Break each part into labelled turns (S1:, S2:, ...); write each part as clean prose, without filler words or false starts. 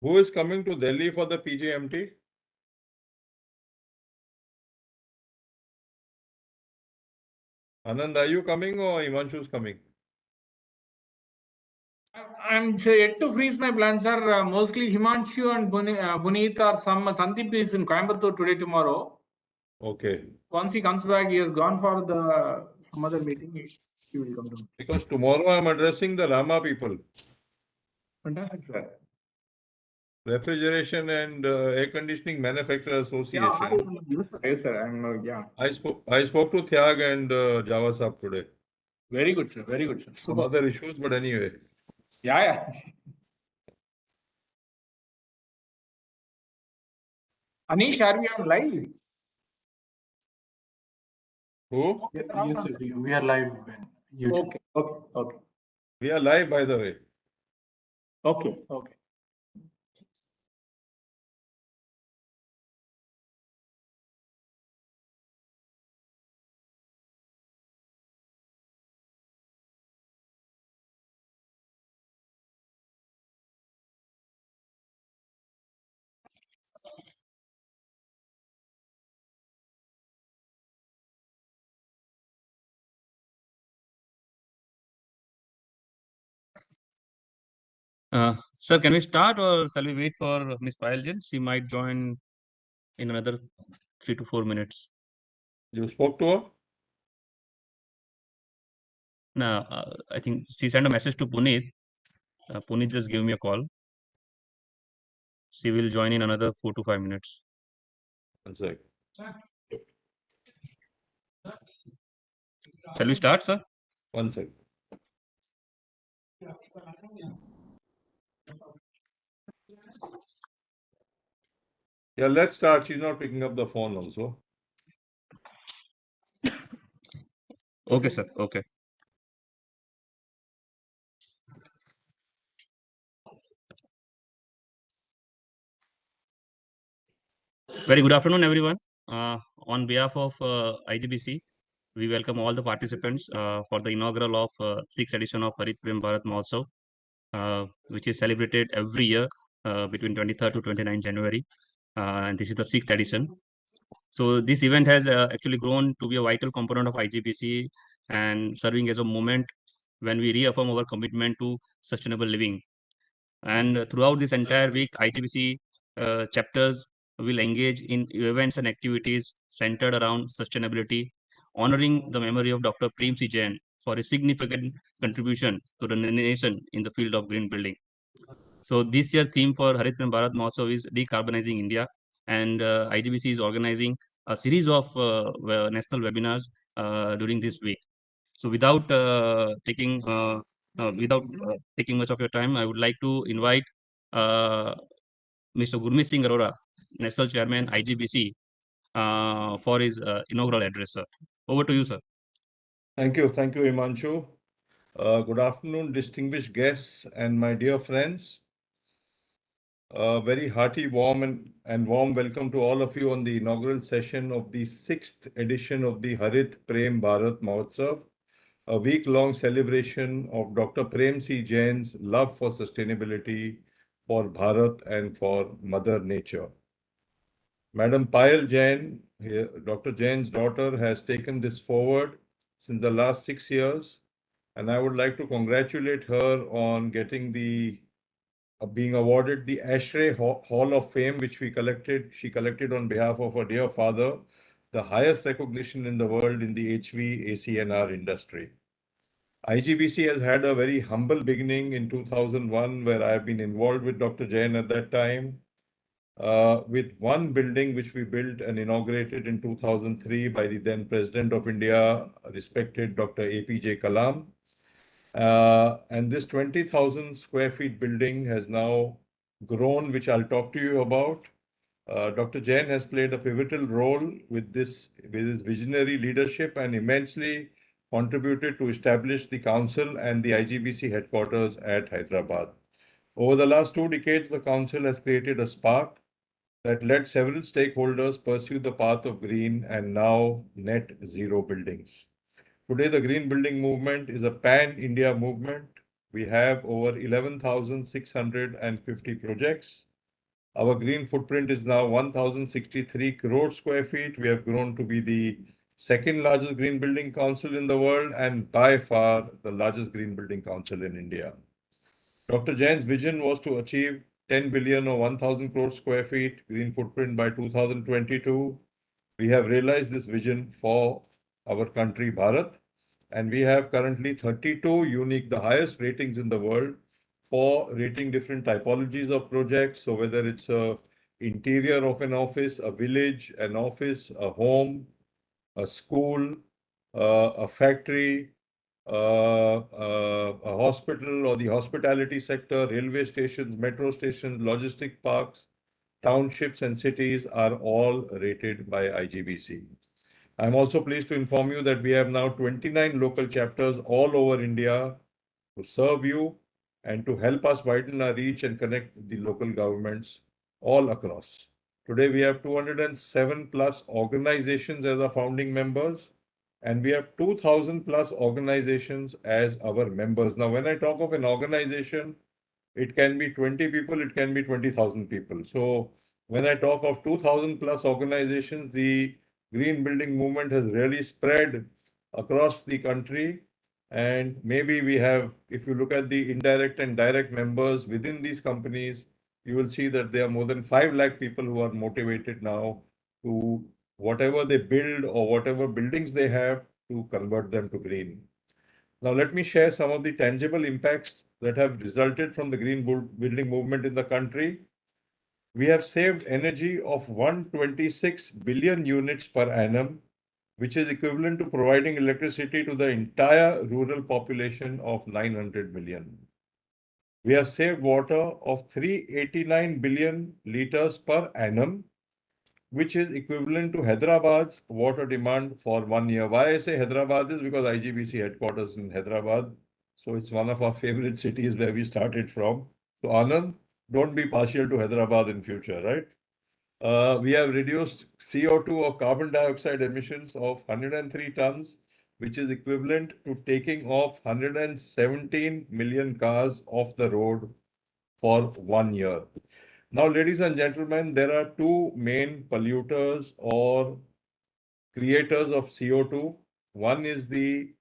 S1: Who is coming to Delhi for the PJMT? Anand, are you coming or Imanshu is coming?
S2: I'm yet to freeze my plans, sir. Mostly Himanshu and Puneet or some Sandeep is in Coimbatore today, tomorrow.
S1: Okay.
S2: Once he comes back, he has gone for some other meeting. He will come down.
S1: Because tomorrow I'm addressing the Rama people.
S2: Fantastic, sir.
S1: Refrigeration and Air Conditioning Manufacturer Association.
S2: Yes, sir. Yeah.
S1: I spoke to Tyag and Java Saab today.
S2: Very good, sir. Very good, sir.
S1: Some other issues, but anyway.
S2: Yeah. Anish, are we on live?
S1: Who?
S2: Yes, sir. We are live. Okay.
S1: We are live, by the way.
S2: Okay.
S3: Sir, can we start or shall we wait for Ms. Payaljan? She might join in another 3 to 4 minutes.
S1: You spoke to her?
S3: No, I think she sent a message to Puneet. Puneet just gave me a call. She will join in another 4 to 5 minutes.
S1: One sec.
S3: Shall we start, sir?
S1: One sec. Yeah, let's start. She's not picking up the phone also.
S3: Okay, sir. Okay. Very good afternoon, everyone. On behalf of IGBC, we welcome all the participants for the inaugural of 6th edition of Harit Prem Bharat Mahotsav, which is celebrated every year between 23rd to 29 January. And this is the 6th edition. So this event has actually grown to be a vital component of IGBC and serving as a moment when we reaffirm our commitment to sustainable living. And throughout this entire week, IGBC chapters will engage in events and activities centered around sustainability, honoring the memory of Dr. Prem C. Jain for his significant contribution to the nation in the field of green building. So this year theme for Harit Prem Bharat Mahotsav is Decarbonizing India, and IGBC is organizing a series of national webinars during this week. So without taking much of your time, I would like to invite Mr. Gurmeet Singh Arora, National Chairman IGBC, for his inaugural address, sir. Over to you, sir.
S1: Thank you, Himanshu. Good afternoon, distinguished guests and my dear friends. A very hearty, warm welcome to all of you on the inaugural session of the 6th edition of the Harit Prem Bharat Mahotsav, a week-long celebration of Dr. Prem C. Jain's love for sustainability, for Bharat and for Mother Nature. Madam Payal Jain, Dr. Jain's daughter, has taken this forward since the last 6 years, and I would like to congratulate her on getting being awarded the ASHRAE Hall of Fame, which she collected on behalf of her dear father, the highest recognition in the world in the HVAC&R industry. IGBC has had a very humble beginning in 2001, where I have been involved with Dr. Jain at that time, with one building which we built and inaugurated in 2003 by the then President of India, respected Dr. APJ Kalam. And this 20,000 square feet building has now grown, which I'll talk to you about. Dr. Jain has played a pivotal role with his visionary leadership and immensely contributed to establish the council and the IGBC headquarters at Hyderabad. Over the last 2 decades, the council has created a spark that led several stakeholders pursue the path of green and now net zero buildings. Today, the green building movement is a pan-India movement. We have over 11,650 projects. Our green footprint is now 1,063 crore square feet. We have grown to be the second largest green building council in the world and by far the largest green building council in India. Dr. Jain's vision was to achieve 10 billion or 1,000 crore square feet green footprint by 2022. We have realized this vision for our country, Bharat, and we have currently 32 unique, the highest ratings in the world for rating different typologies of projects. So whether it's a interior of an office, a village, an office, a home, a school, a factory, a hospital or the hospitality sector, railway stations, metro stations, logistic parks, townships and cities are all rated by IGBC. I'm also pleased to inform you that we have now 29 local chapters all over India to serve you and to help us widen our reach and connect with the local governments all across. Today, we have 207 plus organizations as our founding members, and we have 2,000 plus organizations as our members. Now, when I talk of an organization, it can be 20 people, it can be 20,000 people. So when I talk of 2,000 plus organizations, the green building movement has really spread across the country. And maybe we have, if you look at the indirect and direct members within these companies, you will see that there are more than 5 lakh people who are motivated now to whatever they build or whatever buildings they have to convert them to green. Now, let me share some of the tangible impacts that have resulted from the green building movement in the country. We have saved energy of 126 billion units per annum, which is equivalent to providing electricity to the entire rural population of 900 million. We have saved water of 389 billion liters per annum, which is equivalent to Hyderabad's water demand for 1 year. Why I say Hyderabad is because IGBC headquarters in Hyderabad. So it's one of our favorite cities where we started from. So Anand, don't be partial to Hyderabad in future, right? We have reduced CO2 or carbon dioxide emissions of 103 tons, which is equivalent to taking off 117 million cars off the road for 1 year. Now, ladies and gentlemen, there are 2 main polluters or creators of CO2. One is the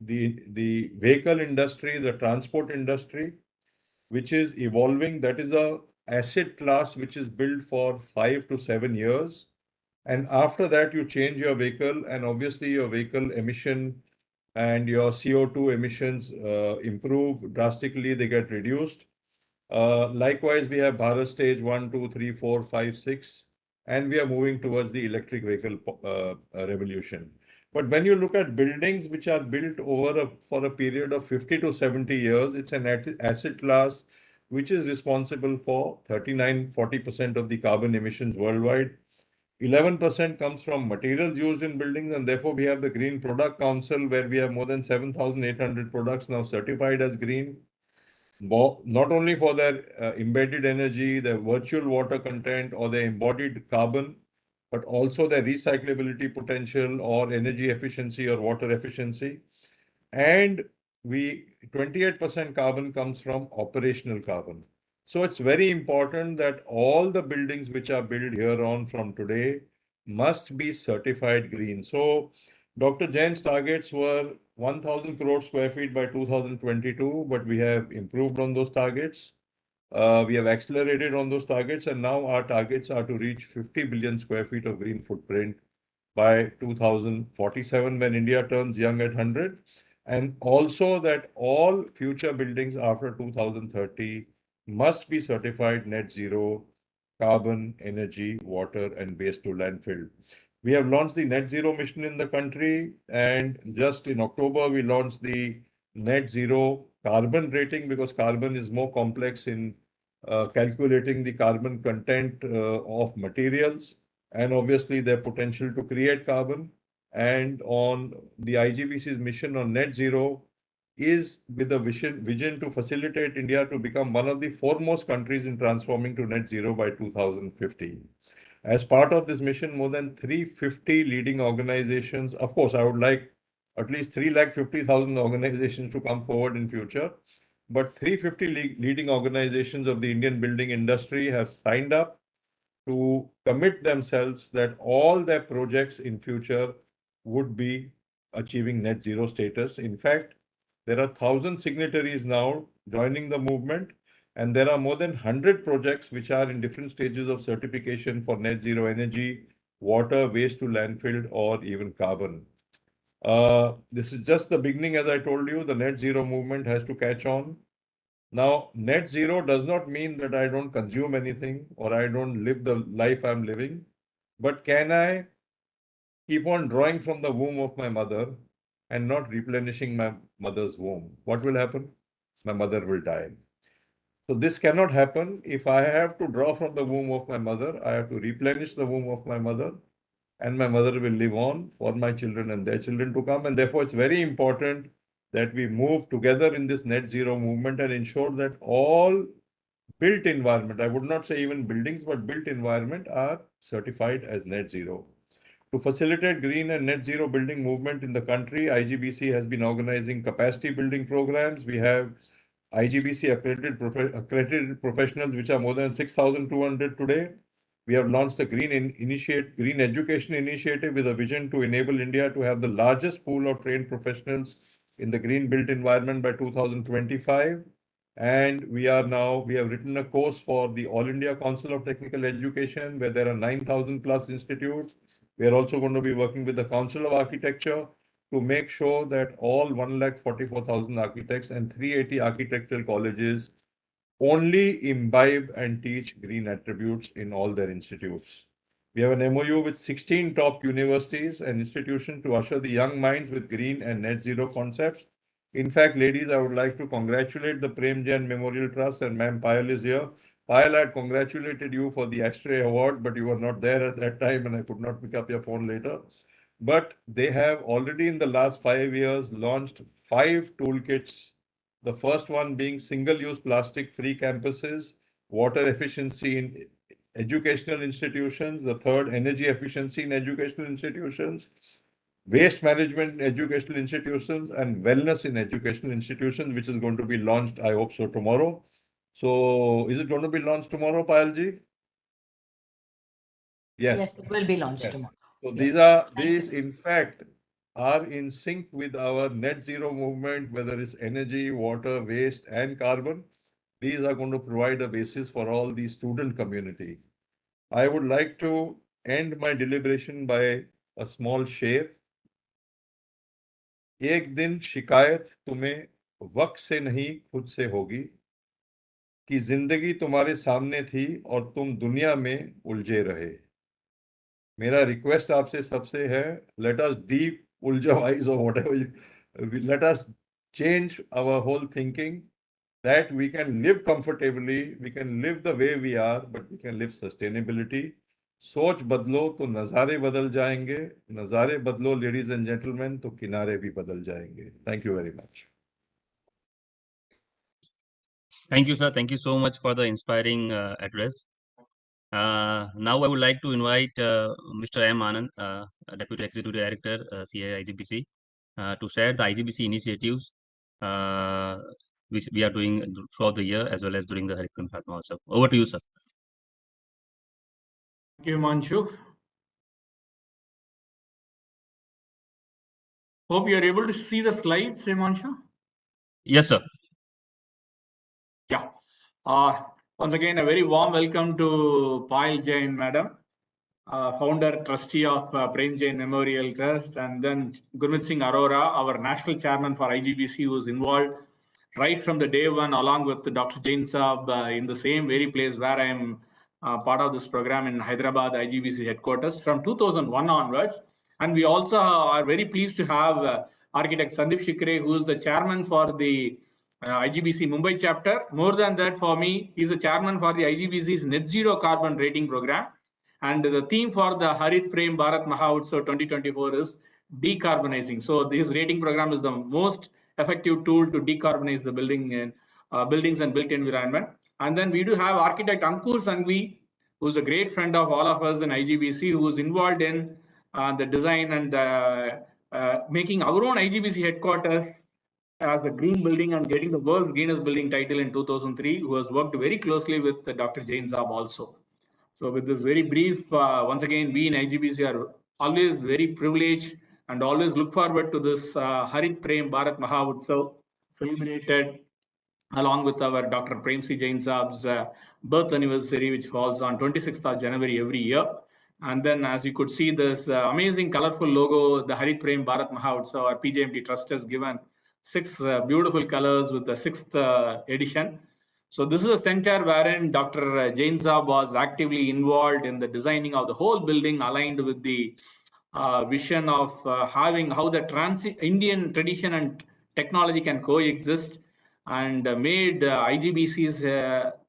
S1: vehicle industry, the transport industry, which is evolving. That is a asset class which is built for 5 to 7 years. And after that, you change your vehicle, and obviously your vehicle emission and your CO2 emissions improve drastically, they get reduced. Likewise, we have Bharat stage 1, 2, 3, 4, 5, 6, and we are moving towards the electric vehicle revolution. But when you look at buildings which are built for a period of 50 to 70 years, it's an asset class which is responsible for 39-40% of the carbon emissions worldwide. 11% comes from materials used in buildings, and therefore we have the Green Product Council, where we have more than 7,800 products now certified as green. Not only for their embedded energy, their virtual water content, or their embodied carbon, but also their recyclability potential or energy efficiency or water efficiency. And 28% carbon comes from operational carbon. So it's very important that all the buildings which are built here on from today must be certified green. So Dr. Jain's targets were 1,000 crore square feet by 2022, but we have improved on those targets. We have accelerated on those targets, and now our targets are to reach 50 billion square feet of green footprint by 2047 when India turns young at 100. And also that all future buildings after 2030 must be certified net zero carbon, energy, water, and waste to landfill. We have launched the net zero mission in the country, and just in October, we launched the net zero carbon rating because carbon is more complex in calculating the carbon content of materials, and obviously their potential to create carbon. And on the IGBC's mission on net zero is with a vision to facilitate India to become one of the foremost countries in transforming to net zero by 2050. As part of this mission, more than 350 leading organizations, of course, I would like at least 350,000 organizations to come forward in future, but 350 leading organizations of the Indian building industry have signed up to commit themselves that all their projects in future would be achieving net zero status. In fact, there are 1,000 signatories now joining the movement, and there are more than 100 projects which are in different stages of certification for net zero energy, water, waste to landfill, or even carbon. This is just the beginning, as I told you. The net zero movement has to catch on. Now, net zero does not mean that I don't consume anything or I don't live the life I'm living, but can I keep on drawing from the womb of my mother and not replenishing my mother's womb? What will happen? My mother will die. So this cannot happen. If I have to draw from the womb of my mother, I have to replenish the womb of my mother, and my mother will live on for my children and their children to come. And therefore, it's very important that we move together in this net zero movement and ensure that all built environment, I would not say even buildings, but built environment are certified as net zero. To facilitate green and net zero building movement in the country, IGBC has been organizing capacity building programs. We have IGBC accredited professionals, which are more than 6,200 today. We have launched the Green Education Initiative with a vision to enable India to have the largest pool of trained professionals in the green built environment by 2025. And we have written a course for the All India Council of Technical Education, where there are 9,000 plus institutes. We are also going to be working with the Council of Architecture to make sure that all 144,000 architects and 380 architectural colleges only imbibe and teach green attributes in all their institutes. We have an MOU with 16 top universities and institutions to usher the young minds with green and net zero concepts. In fact, ladies, I would like to congratulate the Prem Jain Memorial Trust, and Ma'am Payal is here. Payal, I had congratulated you for the Ashtray Award, but you were not there at that time and I could not pick up your phone later. But they have already in the last 5 years launched 5 toolkits. The first one being single-use plastic-free campuses, water efficiency in educational institutions. The third, energy efficiency in educational institutions, waste management in educational institutions, and wellness in educational institutions, which is going to be launched, I hope so, tomorrow. So is it going to be launched tomorrow, Payalji?
S4: Yes, it will be launched
S1: Yes.
S4: tomorrow.
S1: So
S4: Yes.
S1: these in fact are in sync with our net zero movement, whether it's energy, water, waste, and carbon. These are going to provide a basis for all the student community. I would like to end my deliberation by a small share. एक दिन शिकायत तुम्हें वक्त से नहीं खुद से होगी कि जिंदगी तुम्हारे सामने थी और तुम दुनिया में उलझे रहे. मेरा रिक्वेस्ट आपसे सबसे है, let us de-uljavise or whatever, let us change our whole thinking that we can live comfortably, we can live the way we are, but we can live sustainability. सोच बदलो तो नज़ारे बदल जाएंगे, नज़ारे बदलो लेडीज एंड जेंटलमैन तो किनारे भी बदल जाएंगे. Thank you very much.
S3: Thank you, sir. Thank you so much for the inspiring address. Now I would like to invite Mr. M. Anand, Deputy Executive Director, CI IGBC, to share the IGBC initiatives which we are doing throughout the year as well as during the Hurricane Fatma also. Over to you, sir.
S2: Thank you, Himanshu. Hope you are able to see the slides, Himanshu.
S3: Yes, sir.
S2: Yeah. Once again, a very warm welcome to Payal Jain, Madam, founder, trustee of Prem Jain Memorial Trust, and then Gurmit Singh Arora, our national chairman for IGBC, who was involved right from the day one, along with Dr. Jain Saab, in the same very place where I am part of this program in Hyderabad, IGBC headquarters, from 2001 onwards. And we also are very pleased to have architect Sandeep Shikre, who is the chairman for the IGBC Mumbai chapter. More than that, for me, he's the chairman for the IGBC's Net Zero Carbon Rating Program. And the theme for the Harit Prem Bharat Mahotsav 2024 is decarbonizing. So this rating program is the most effective tool to decarbonize the buildings and built environment. And then we do have architect Ankur Sanghvi, who's a great friend of all of us in IGBC, who's involved in the design and making our own IGBC headquarters as the green building and getting the world's greenest building title in 2003, who has worked very closely with Dr. Jain Saab also. So with this very brief, once again, we in IGBC are always very privileged and always look forward to this Harit Prem Bharat Mahotsav celebrated along with our Dr. Premsi Jain Saab's birth anniversary, which falls on 26th of January every year. And then, as you could see, this amazing colorful logo, the Harit Prem Bharat Mahotsav, our PJMT Trust has given 6 beautiful colors with the 6th edition. So this is a center wherein Dr. Jain Saab was actively involved in the designing of the whole building, aligned with the vision of having how the Indian tradition and technology can coexist, and made IGBC's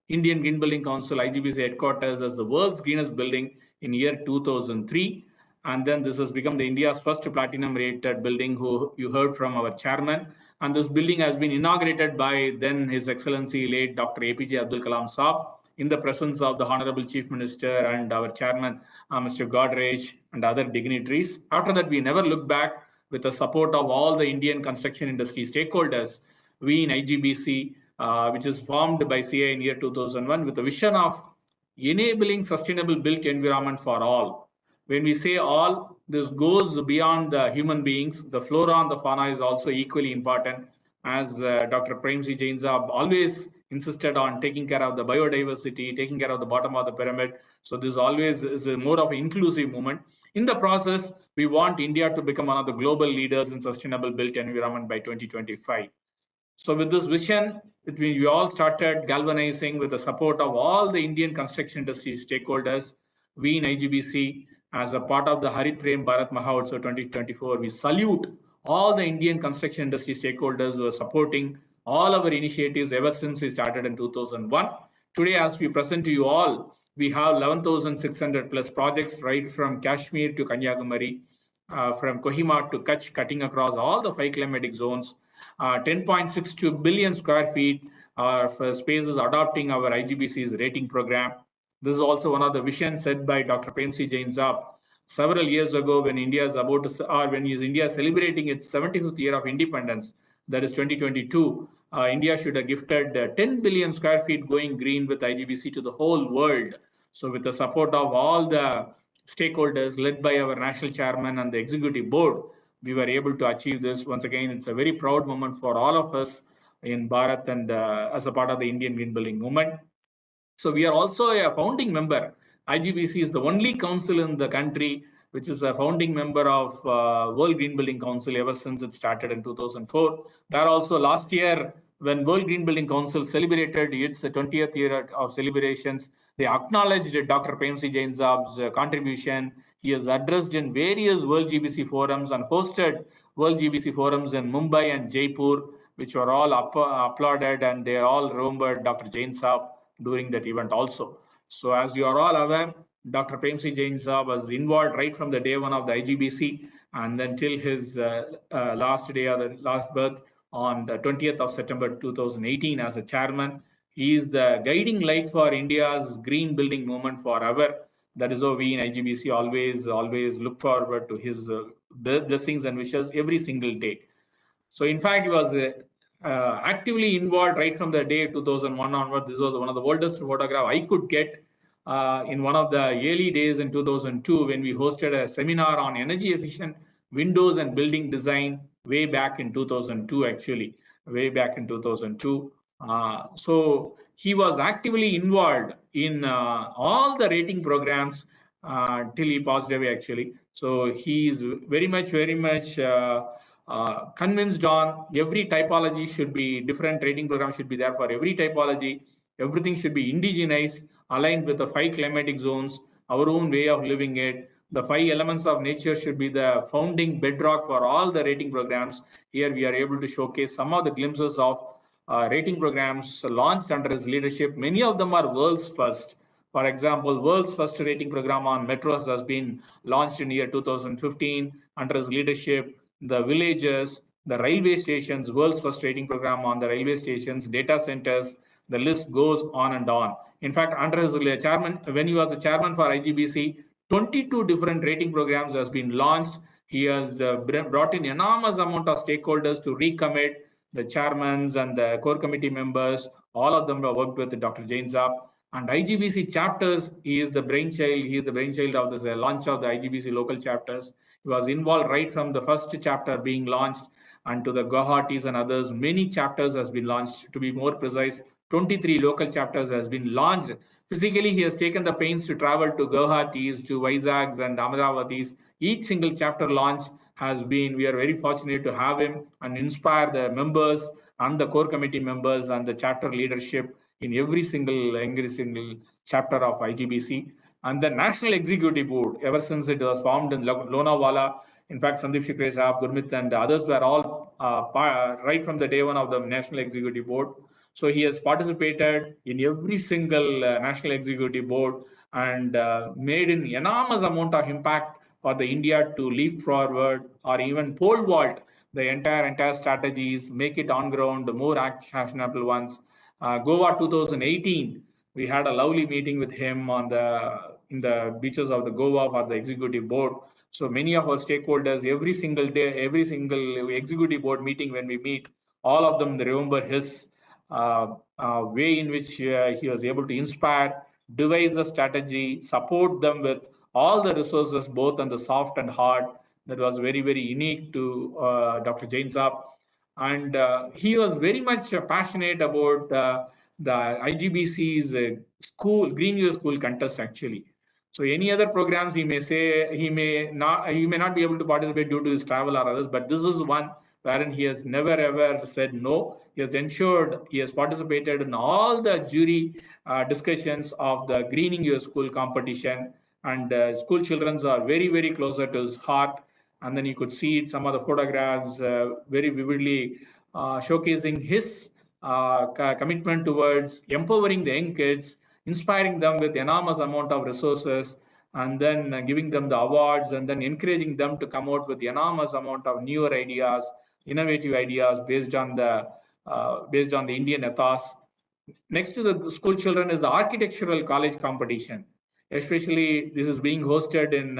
S2: Indian Green Building Council, IGBC headquarters, as the world's greenest building in year 2003. And then this has become the India's first platinum rated building, who you heard from our chairman. And this building has been inaugurated by then His Excellency late Dr. APJ Abdul Kalam Saab, in the presence of the Honorable Chief Minister and our chairman, Mr. Godrej, and other dignitaries. After that, we never looked back. With the support of all the Indian construction industry stakeholders, we in IGBC, which is formed by CA in year 2001, with the vision of enabling sustainable built environment for all. When we say all, this goes beyond the human beings. The flora and the fauna is also equally important, as Dr. Premsi Jain Saab always insisted on taking care of the biodiversity, taking care of the bottom of the pyramid. So this always is more of an inclusive movement. In the process, we want India to become one of the global leaders in sustainable built environment by 2025. So with this vision, we all started galvanizing with the support of all the Indian construction industry stakeholders. We in IGBC, as a part of the Harit Prem Bharat Mahotsav 2024, we salute all the Indian construction industry stakeholders who are supporting all our initiatives ever since we started in 2001. Today, as we present to you all, we have 11,600 plus projects, right from Kashmir to Kanyakumari, from Kohima to Kutch, cutting across all the 5 climatic zones. 10.62 billion square feet of spaces adopting our IGBC's rating program. This is also one of the visions set by Dr. Premsi Jain Saab several years ago, when India is about to, or when India is celebrating its 75th year of independence, that is 2022. India should have gifted 10 billion square feet going green with IGBC to the whole world. So with the support of all the stakeholders led by our national chairman and the executive board, we were able to achieve this. Once again, it's a very proud moment for all of us in Bharat and as a part of the Indian Green Building movement. So we are also a founding member. IGBC is the only council in the country which is a founding member of World Green Building Council ever since it started in 2004. There also last year, when World Green Building Council celebrated its 20th year of celebrations, they acknowledged Dr. Premsi Jain Saab's contribution. He has addressed in various World GBC forums and hosted World GBC forums in Mumbai and Jaipur, which were all applauded, and they all remembered Dr. Jain Saab during that event also. So as you are all aware, Dr. Premsi Jain Saab was involved right from the day one of the IGBC and then till his last day or the last birth on the 20th of September 2018 as a chairman. He is the guiding light for India's green building movement forever. That is how we in IGBC always look forward to his blessings and wishes every single day. So in fact, he was actively involved right from the day 2001 onward. This was one of the oldest photograph I could get in one of the early days in 2002, when we hosted a seminar on energy efficient windows and building design way back in 2002, actually, way back in 2002. So he was actively involved in all the rating programs till he passed away, actually. So he is very much convinced on every typology should be, different rating program should be there for every typology. Everything should be indigenized, aligned with the 5 climatic zones, our own way of living it. The 5 elements of nature should be the founding bedrock for all the rating programs. Here we are able to showcase some of the glimpses of rating programs launched under his leadership. Many of them are world's first. For example, world's first rating program on metros has been launched in year 2015 under his leadership. The villages, the railway stations, world's first rating program on the railway stations, data centers, the list goes on and on. In fact, under his chairman, when he was the chairman for IGBC, 22 different rating programs has been launched. He has brought in enormous amount of stakeholders to recommit. The chairmans and the core committee members, all of them have worked with Dr. Jain Saab. And IGBC chapters, he is the brainchild of the launch of the IGBC local chapters. He was involved right from the first chapter being launched, and to the Guwahatis and others, many chapters has been launched. To be more precise, 23 local chapters has been launched. Physically, he has taken the pains to travel to Guwahatis, to Vizags and Amaravatis. Each single chapter launch has been, we are very fortunate to have him and inspire the members and the core committee members and the chapter leadership in every single chapter of IGBC. And the National Executive Board, ever since it was formed in Lonawala, in fact, Sandeep Shikre Saab, Gurmit and others were all right from the day one of the National Executive Board. So he has participated in every single National Executive Board and made an enormous amount of impact for the India to leap forward or even pole vault the entire strategies, make it on ground, more actionable ones. Goa 2018, we had a lovely meeting with him in the beaches of the Goa for the executive board. So many of our stakeholders, every single day, every single executive board meeting when we meet, all of them, they remember his way in which he was able to inspire, devise the strategy, support them with all the resources, both on the soft and hard. That was very, very unique to Dr. Jain Saab. And he was very much passionate about the IGBC's Green School contest, actually. So any other programs he may say he may not be able to participate due to his travel or others, but this is one wherein he has never ever said no. He has ensured he has participated in all the jury discussions of the Greening Your School competition, and school children are very, very closer to his heart. And then you could see some of the photographs very vividly showcasing his commitment towards empowering the young kids, inspiring them with enormous amount of resources, and then giving them the awards, and then encouraging them to come out with enormous amount of newer ideas, innovative ideas based on the Indian ethos. Next to the school children is the architectural college competition. Especially, this is being hosted in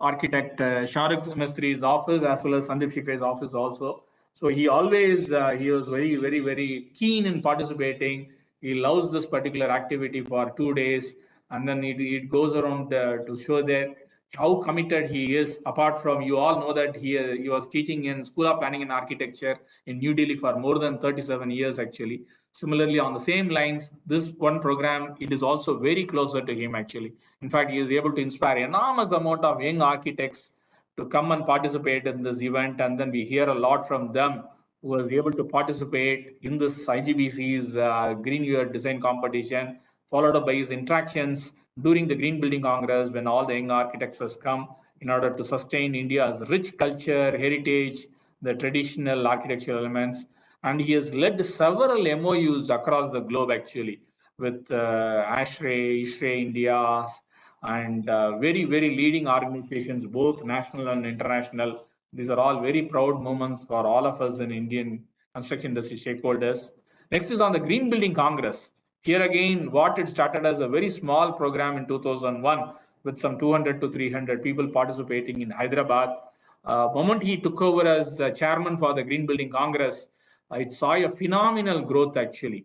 S2: architect Shahrukh Mistri's office as well as Sandeep Shikre's office also. So he always, he was very, very, very keen in participating. He loves this particular activity for 2 days. And then it goes around to show that how committed he is. Apart from, you all know that he was teaching in School of Planning and Architecture in New Delhi for more than 37 years, actually. Similarly, on the same lines, this one program, it is also very closer to him, actually. In fact, he is able to inspire enormous amount of young architects to come and participate in this event. And then we hear a lot from them who was able to participate in this IGBC's Green Year Design Competition, followed up by his interactions during the Green Building Congress when all the young architects has come in order to sustain India's rich culture, heritage, the traditional architectural elements. And he has led several MOUs across the globe, actually, with ASHRAE, ISHRAE India, and very, very leading organizations, both national and international. These are all very proud moments for all of us in Indian construction industry stakeholders. Next is on the Green Building Congress. Here again, what it started as a very small program in 2001 with some 200 to 300 people participating in Hyderabad. Moment he took over as the chairman for the Green Building Congress, it saw a phenomenal growth, actually.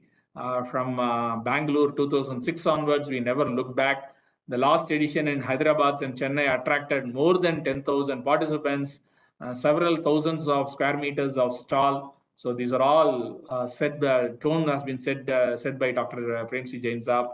S2: From Bangalore 2006 onwards, we never looked back. The last edition in Hyderabad and Chennai attracted more than 10,000 participants, several thousands of square meters of stall. So these are all the tone has been set by Dr. Premji Jain Saab.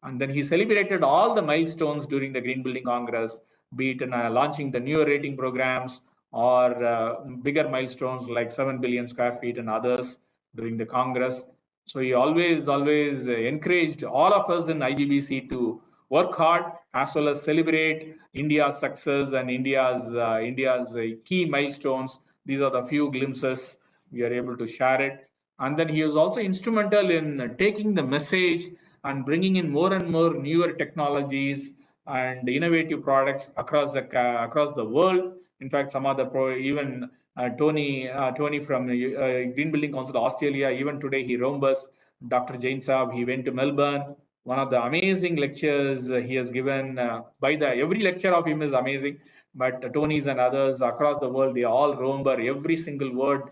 S2: And then he celebrated all the milestones during the Green Building Congress, be it in launching the newer rating programs or bigger milestones like 7 billion square feet and others during the Congress. So he always encouraged all of us in IGBC to work hard as well as celebrate India's success and India's key milestones. These are the few glimpses we are able to share it. And then he was also instrumental in taking the message and bringing in more and more newer technologies and innovative products across the world. In fact, some of the even Tony from Green Building Council of Australia, even today he roams. Dr. Jain Saab, he went to Melbourne. One of the amazing lectures he has given. By the every lecture of him is amazing. But Tony's and others across the world, they all remember every single word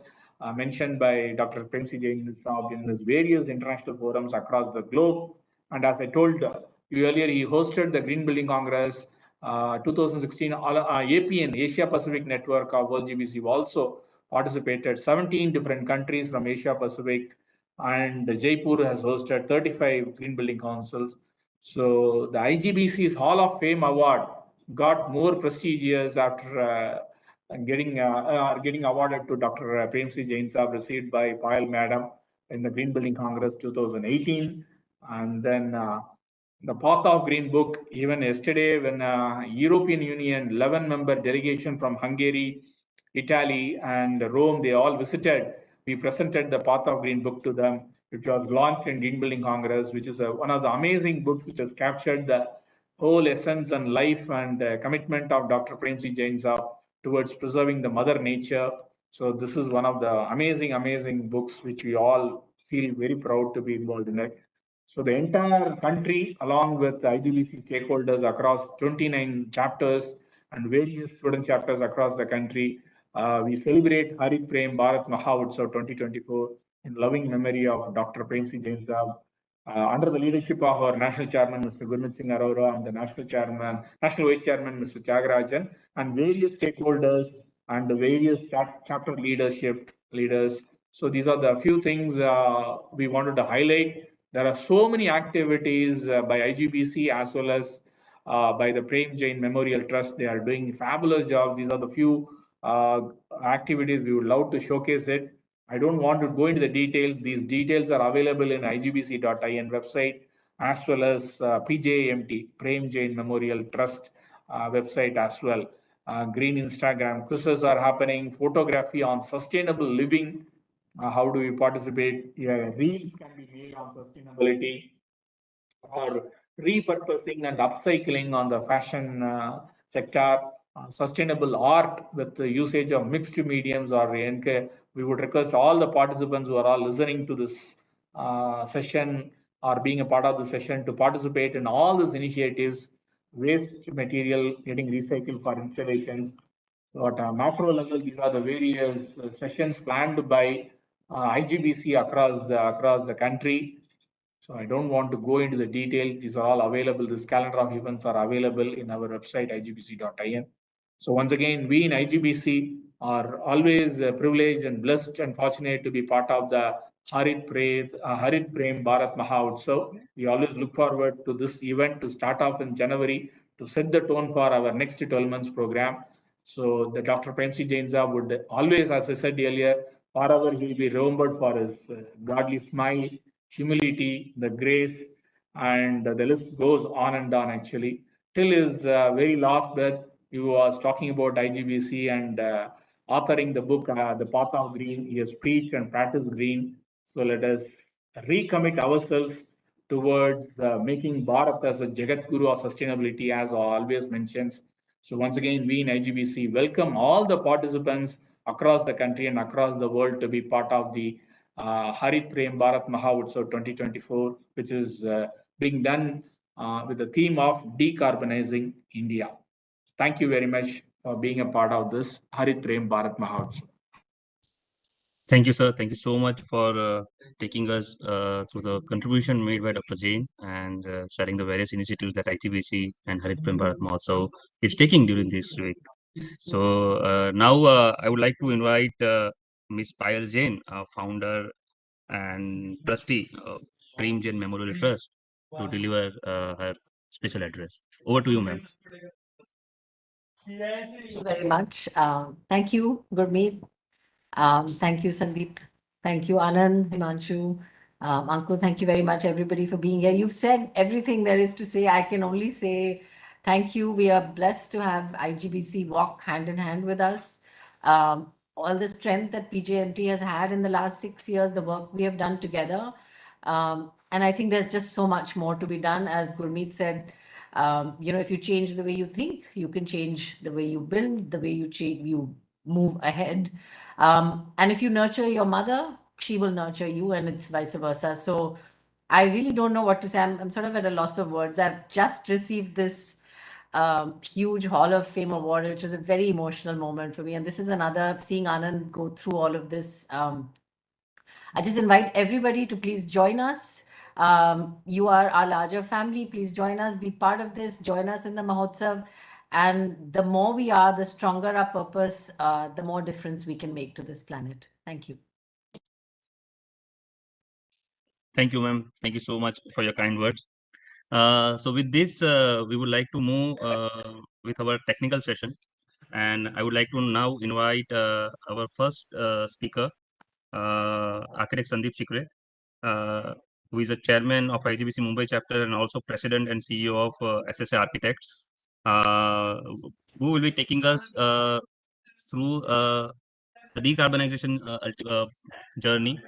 S2: mentioned by Dr. Premsi Jain Saab in his various international forums across the globe. And as I told you earlier, he hosted the Green Building Congress 2016 APN, Asia Pacific Network of World GBC also participated 17 different countries from Asia Pacific, and Jaipur has hosted 35 Green Building Councils. So the IGBC's Hall of Fame award got more prestigious after getting awarded to Dr. Premsi Jain Saab, received by Payal Madam in the Green Building Congress 2018. And then the Path of Green book, even yesterday when European Union 11-member delegation from Hungary, Italy, and Rome, they all visited. We presented the Path of Green book to them, which was launched in Green Building Congress, which is one of the amazing books which has captured the whole essence and life and commitment of Dr. Premsi Jain Saab towards preserving the mother nature. So this is one of the amazing books which we all feel very proud to be involved in it. So the entire country, along with IGBC stakeholders across 29 chapters and various student chapters across the country, we celebrate Harit Prem Bharat Mahotsav 2024 in loving memory of Dr. Premsi Jain Saab, under the leadership of our National Chairman, Mr. Gurmeet Singh Arora, and the National Vice Chairman, Mr. Tyagarajan, and various stakeholders and the various chapter leaders. So these are the few things we wanted to highlight. There are so many activities by IGBC as well as by the Prem Jain Memorial Trust. They are doing fabulous job. These are the few activities we would love to showcase it. I don't want to go into the details. These details are available in igbc.in website as well as PJMT, Prem Jain Memorial Trust website as well. Green Instagram quizzes are happening, photography on sustainable living. How do we participate? Yeah, reels can be made on sustainability, or repurposing and upcycling on the fashion sector, sustainable art with the usage of mixed mediums or NK. We would request all the participants who are all listening to this session or being a part of the session to participate in all these initiatives, waste material getting recycled for installations. So at a macro level, these are the various sessions planned by IGBC across the country. So I don't want to go into the details. These are all available. This calendar of events are available in our website, igbc.in. So once again, we in IGBC are always privileged and blessed and fortunate to be part of the Harit Prem Bharat Mahotsav. We always look forward to this event to start off in January to set the tone for our next 12 months program. So the Dr. Premsi Jain Saab would always, as I said earlier, forever he will be remembered for his godly smile, humility, the grace, and the list goes on and on actually. Till his very last breath, he was talking about IGBC and authoring the book, The Path of Green. He has preached and practiced green. So let us recommit ourselves towards making Bharat as a Jagat Guru of sustainability, as always mentions. So once again, we in IGBC welcome all the participants across the country and across the world to be part of the Harit Prem Bharat Mahotsav 2024, which is being done with the theme of Decarbonizing India. Thank you very much for being a part of this Harit Prem Bharat Mahotsav.
S3: Thank you, sir. Thank you so much for taking us through the contribution made by Dr. Jain and sharing the various initiatives that ITBC and Harit Prem Bharat Mahotsav is taking during this week. So now I would like to invite Ms. Payal Jain, founder and trustee of Prem Jain Memorial Trust, to deliver her special address. Over to you, ma'am.
S4: Thank you very much. Thank you, Gurmeet. Thank you, Sandeep. Thank you, Anand, Himanshu, Ankur. Thank you very much, everybody, for being here. You've said everything there is to say. I can only say thank you. We are blessed to have IGBC walk hand in hand with us. all the strength that PJMT has had in the last 6 years, the work we have done together. And I think there's just so much more to be done. As Gurmeet said, if you change the way you think, you can change the way you build, the way you move ahead. And if you nurture your mother, she will nurture you, and it's vice versa. So I really don't know what to say. I'm sort of at a loss of words. I've just received this huge Hall of Fame award, which was a very emotional moment for me. And this is another, seeing Anand go through all of this. I just invite everybody to please join us. You are our larger family. Please join us, be part of this, join us in the Mahotsav. And the more we are, the stronger our purpose, the more difference we can make to this planet. Thank you.
S3: Thank you, ma'am. Thank you so much for your kind words. So with this, we would like to move with our technical session. And I would like to now invite our first speaker, Architect Sandeep Chikre, who is a chairman of IGBC Mumbai chapter and also president and CEO of SSA Architects, who will be taking us through the decarbonization journey.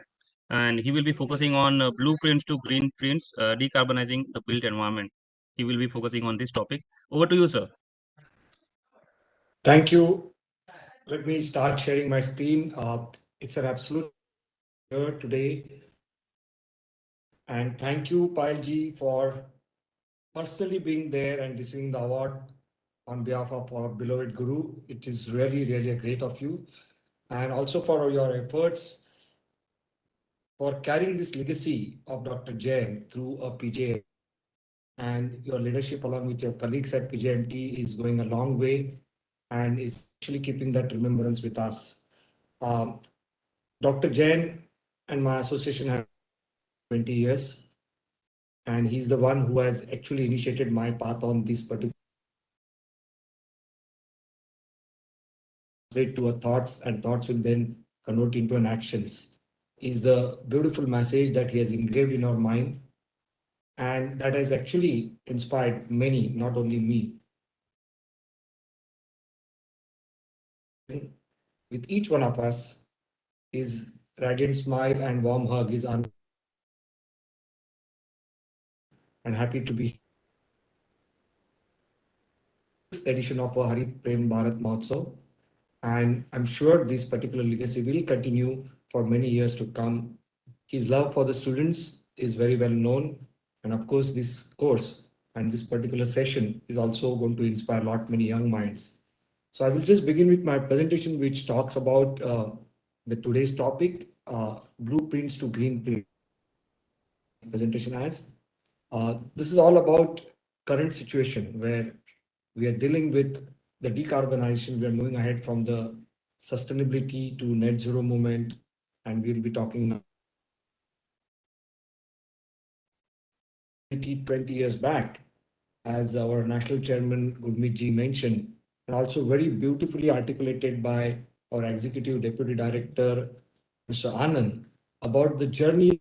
S3: And he will be focusing on blueprints to green prints, decarbonizing the built environment. He will be focusing on this topic. Over to you, sir.
S5: Thank you. Let me start sharing my screen. It's an absolute pleasure today. And thank you, Payal for personally being there and receiving the award on behalf of our beloved Guru. It is really, really great of you. And also for your efforts for carrying this legacy of Dr. Jain through a PJ, and your leadership along with your colleagues at PJMT is going a long way and is actually keeping that remembrance with us. Dr. Jain and my association have 20 years, and he's the one who has actually initiated my path on this particular to a thoughts, and thoughts will then convert into an actions. Is the beautiful message that he has engraved in our mind, and that has actually inspired many, not only me. With each one of us, his radiant smile and warm hug is and happy to be this edition of our Harit Prem Bharat Mahotsav. And I'm sure this particular legacy will continue for many years to come. His love for the students is very well known. And of course, this course and this particular session is also going to inspire a lot many young minds. So I will just begin with my presentation, which talks about the today's topic, blueprints to green print. Presentation as this is all about current situation where we are dealing with the decarbonization. We are moving ahead from the sustainability to net zero movement, and we'll be talking 20 years back, as our national chairman Gurmeet ji mentioned, and also very beautifully articulated by our executive deputy director Mr. Anand, about the journey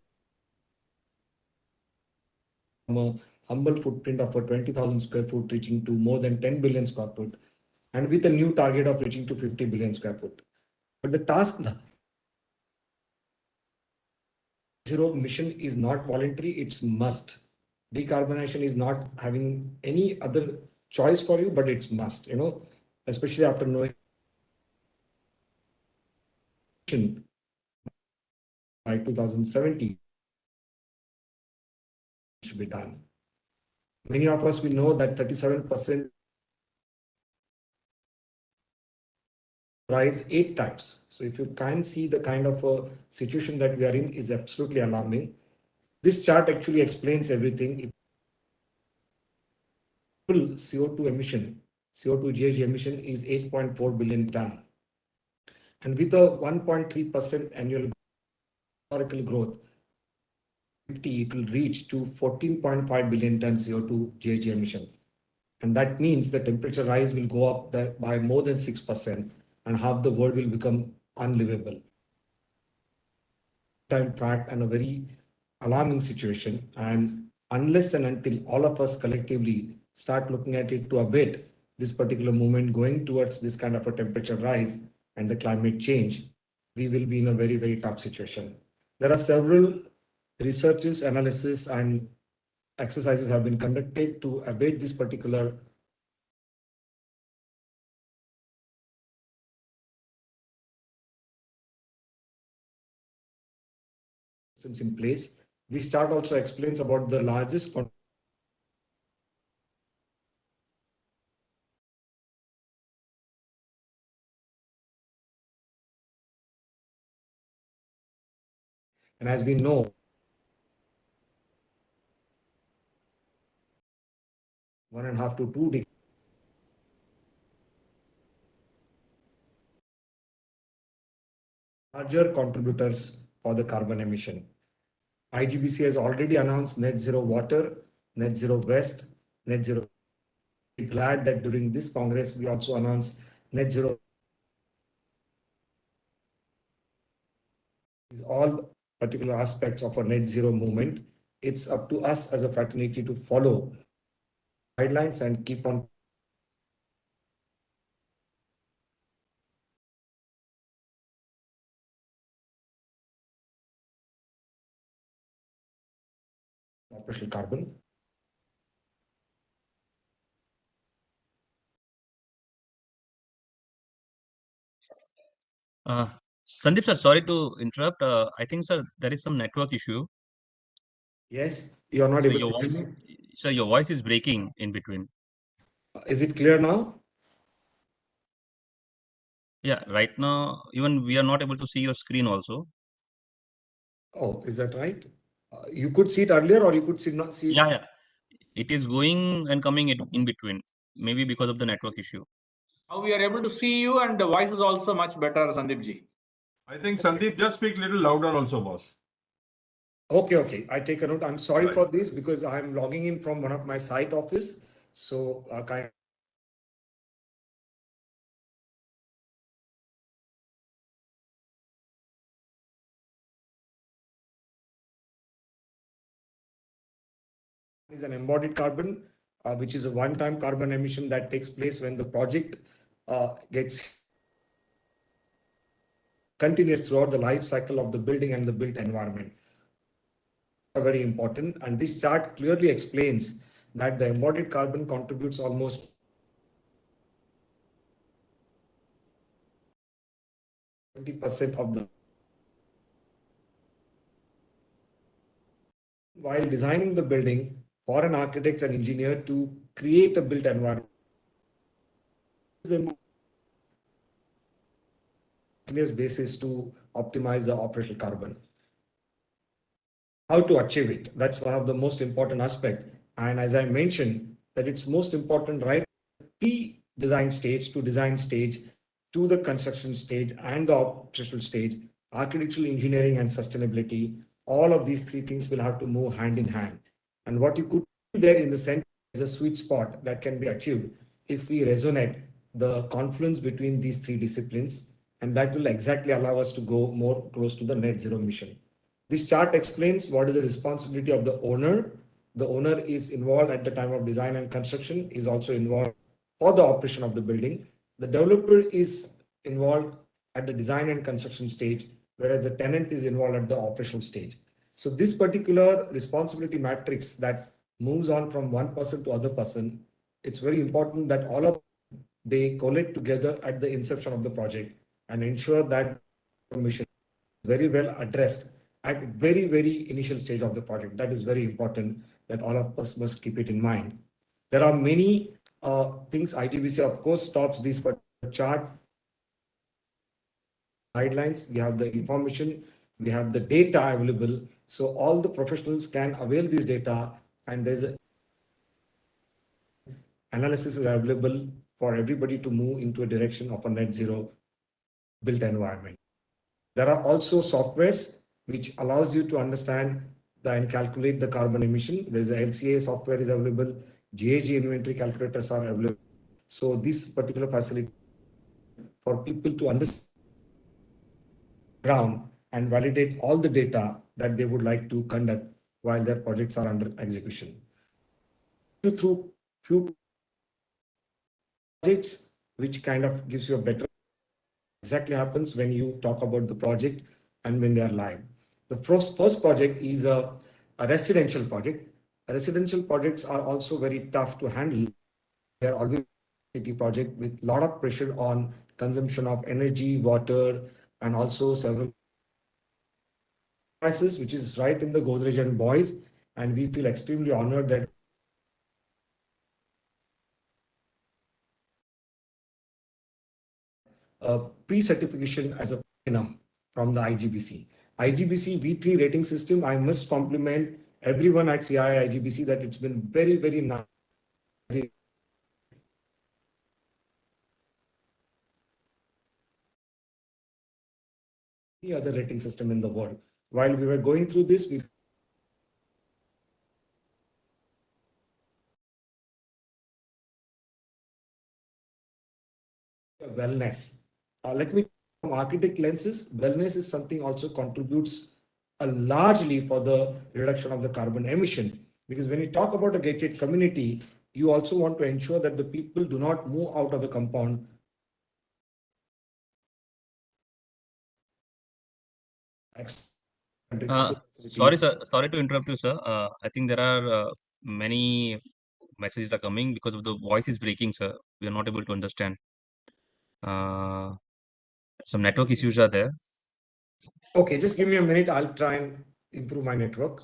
S5: from a humble footprint of a 20,000 square foot reaching to more than 10 billion square foot, and with a new target of reaching to 50 billion square foot. But the task zero mission is not voluntary, it's must. Decarbonization is not having any other choice for you, but it's must, especially after knowing by 2070 should be done. Many of us will know that 37% rise 8 times. So if you can see the kind of a situation that we are in is absolutely alarming. This chart actually explains everything. Full CO2 emission, CO2 GHG emission is 8.4 billion ton. And with a 1.3% annual historical growth, it will reach to 14.5 billion ton CO2 GHG emission. And that means the temperature rise will go up by more than 6%, and half the world will become unlivable. In fact, and a very alarming situation. And unless and until all of us collectively start looking at it to abate this particular movement going towards this kind of a temperature rise, and the climate change, we will be in a very, very tough situation. There are several researches, analysis, and exercises have been conducted to abate this particular systems in place. This chart also explains about the largest and as we know, 1.5 to 2 degrees larger contributors for the carbon emission. IGBC has already announced net zero water, net zero waste, net zero. We're glad that during this Congress, we also announced net zero. These all particular aspects of a net zero movement. It's up to us as a fraternity to follow guidelines and keep on operational carbon.
S3: Sandeep sir, sorry to interrupt. I think, sir, there is some network issue.
S5: Yes, you are not
S3: So
S5: able
S3: your
S5: to hear
S3: voice,
S5: me.
S3: sir, your voice is breaking in between.
S5: Is it clear now?
S3: Yeah, right now, even we are not able to see your screen also.
S5: Oh, is that right? You could see it earlier, or you could see not see it.
S3: Yeah, yeah. It is going and coming in between, maybe because of the network issue.
S2: Now we are able to see you, and the voice is also much better, Sandeep ji.
S1: I think Sandeep, just speak little louder also, boss.
S5: Okay. I take a note. I'm sorry
S1: Right.
S5: for this because I'm logging in from one of my site office. So kind is an embodied carbon, which is a one-time carbon emission that takes place when the project gets continuous throughout the life cycle of the building and the built environment. Are very important, and this chart clearly explains that the embodied carbon contributes almost 20% of the. While designing the building for an architect and engineer to create a built environment, continuous basis to optimize the operational carbon. How to achieve it? That's one of the most important aspect. And as I mentioned, that it's most important right pre-design stage to design stage to the construction stage and the operational stage, architectural engineering and sustainability. All of these three things will have to move hand in hand. And what you could see there in the center is a sweet spot that can be achieved if we resonate the confluence between these three disciplines, and that will exactly allow us to go more close to the net zero mission. This chart explains what is the responsibility of the owner. The owner is involved at the time of design and construction, is also involved for the operation of the building. The developer is involved at the design and construction stage, whereas the tenant is involved at the operational stage. So this particular responsibility matrix that moves on from one person to other person, it's very important that all of they collect together at the inception of the project and ensure that mission is very well addressed at very, very initial stage of the project. That is very important that all of us must keep it in mind. There are many things IGBC, of course, stops this chart guidelines. We have the information, we have the data available. So all the professionals can avail this data, and there's a analysis is available for everybody to move into a direction of a net zero built environment. There are also softwares which allows you to understand and calculate the carbon emission. There's a LCA software is available. GHG inventory calculators are available. So this particular facility for people to understand ground and validate all the data that they would like to conduct while their projects are under execution. Through few projects, which kind of gives you a better exactly happens when you talk about the project and when they are live. The first project is a residential project. Residential projects are also very tough to handle. They are always city project with a lot of pressure on consumption of energy, water, and also several crisis, which is right in the Godrej and Boys. And we feel extremely honored that pre-certification as a platinum from the IGBC. IGBC V3 rating system, I must compliment everyone at CII IGBC that it's been very, very nice. Any other rating system in the world. While we were going through this, we wellness. Let me from architect lenses, wellness is something also contributes largely for the reduction of the carbon emission. Because when you talk about a gated community, you also want to ensure that the people do not move out of the compound.
S3: Sorry, sir. Sorry to interrupt you, sir. I think there are many messages are coming because of the voice is breaking, sir. We are not able to understand. Some network issues are there.
S5: Okay, just give me a minute. I'll try and improve my network.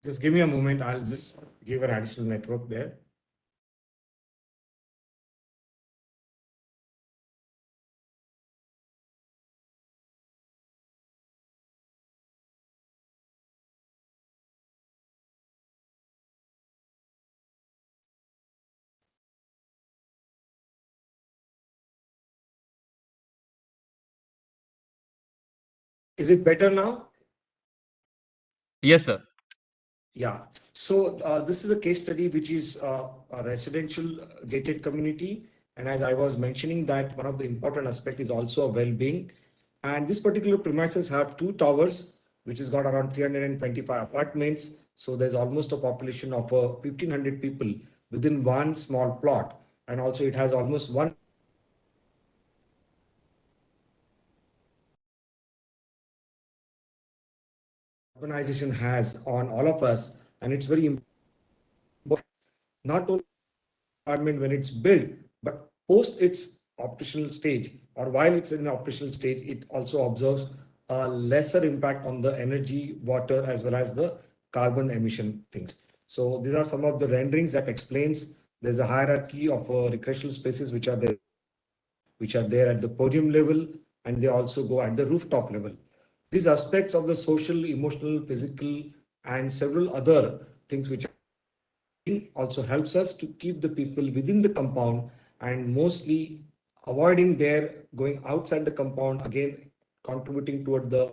S5: Just give me a moment. I'll just give an additional network there. Is it better now?
S3: Yes, sir.
S5: Yeah. So this is a case study which is a residential gated community. And as I was mentioning that one of the important aspect is also well-being. And this particular premises have two towers, which has got around 325 apartments. So there's almost a population of 1,500 people within one small plot. And also it has almost one urbanization has on all of us. And it's very important, not only apartment when it's built, but post its operational stage or while it's in operational stage, it also observes a lesser impact on the energy, water, as well as the carbon emission things. So these are some of the renderings that explains there's a hierarchy of recreational spaces which are there at the podium level, and they also go at the rooftop level. These aspects of the social, emotional, physical, and several other things which also helps us to keep the people within the compound and mostly avoiding their going outside the compound, again contributing toward the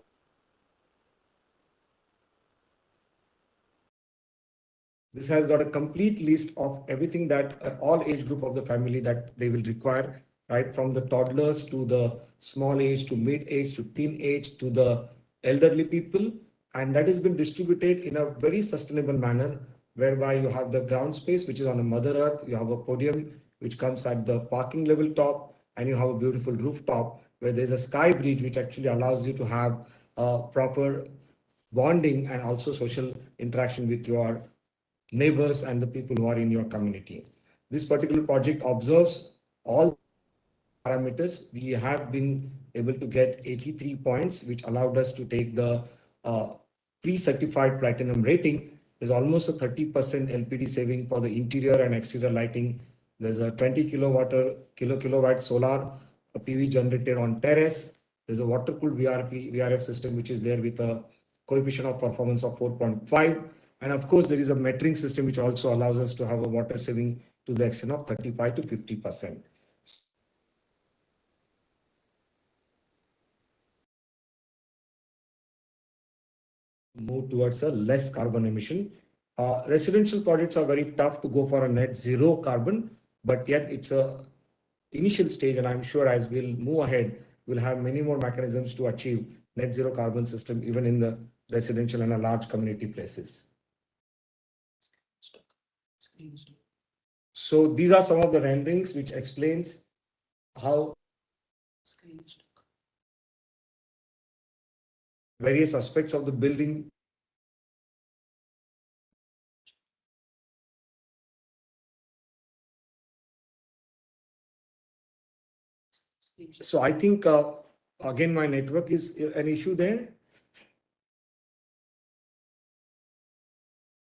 S5: this has got a complete list of everything that all age group of the family that they will require, right from the toddlers to the small age to mid age to teen age to the elderly people. And that has been distributed in a very sustainable manner, whereby you have the ground space, which is on a mother earth, you have a podium, which comes at the parking level top, and you have a beautiful rooftop where there's a sky bridge, which actually allows you to have a proper bonding and also social interaction with your neighbors and the people who are in your community. This particular project observes all parameters. We have been able to get 83 points, which allowed us to take the pre-certified platinum rating. There's almost a 30% LPD saving for the interior and exterior lighting. There's a 20 kilowatt solar PV generated on terrace. There's a water-cooled VRF system, which is there with a coefficient of performance of 4.5. And of course, there is a metering system, which also allows us to have a water saving to the extent of 35 to 50%. Move towards a less carbon emission. Residential projects are very tough to go for a net zero carbon, but yet it's a initial stage, and I'm sure as we'll move ahead, we'll have many more mechanisms to achieve net zero carbon system, even in the residential and a large community places. So these are some of the renderings which explains how various aspects of the building. So I think, again, my network is an issue there.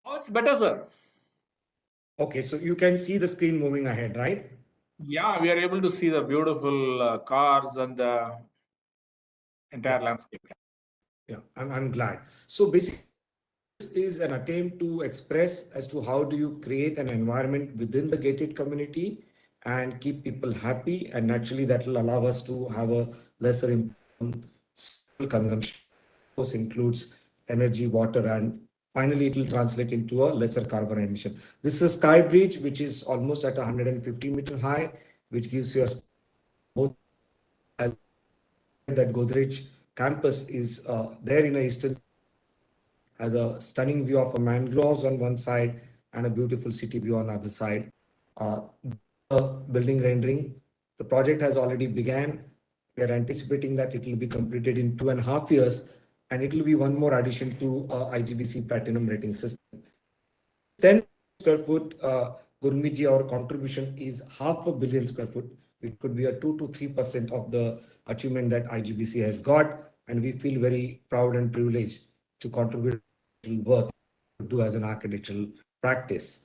S2: Oh, it's better, sir.
S5: Okay, so you can see the screen moving ahead, right?
S2: Yeah, we are able to see the beautiful cars and the entire landscape.
S5: Yeah, I'm glad. So basically, this is an attempt to express as to how do you create an environment within the gated community and keep people happy, and naturally that will allow us to have a lesser consumption. Of course, includes energy, water, and finally it will translate into a lesser carbon emission. This is a sky bridge which is almost at 150-meter high, which gives you a both as that Godrej campus is there in a eastern, has a stunning view of a mangroves on one side and a beautiful city view on the other side. The building rendering, the project has already began. We are anticipating that it will be completed in 2.5 years, and it will be one more addition to IGBC Platinum rating system. 10 square foot, Gurmiji, our contribution is 500 million square foot. It could be a 2 to 3% of the achievement that IGBC has got, and we feel very proud and privileged to contribute worth to do as an architectural practice.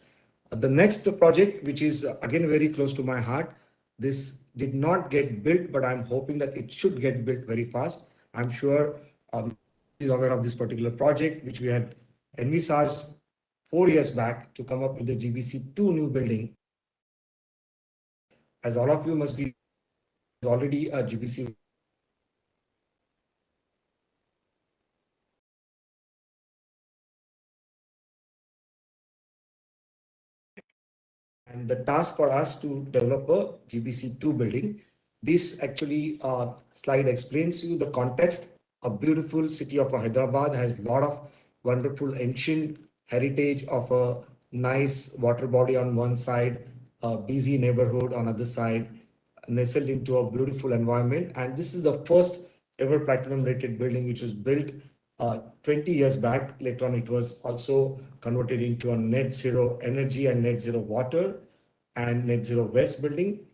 S5: The next project, which is again very close to my heart, this did not get built, but I'm hoping that it should get built very fast. I'm sure is aware of this particular project, which we had envisaged 4 years back to come up with the GBC2 new building. As all of you must be already a GBC. And the task for us to develop a GBC2 building. This actually slide explains you the context. A beautiful city of Hyderabad has a lot of wonderful ancient heritage of a nice water body on one side, a busy neighborhood on other side, nestled into a beautiful environment. And this is the first ever platinum rated building which was built 20 years back. Later on, it was also converted into a net zero energy and net zero water and net zero waste building.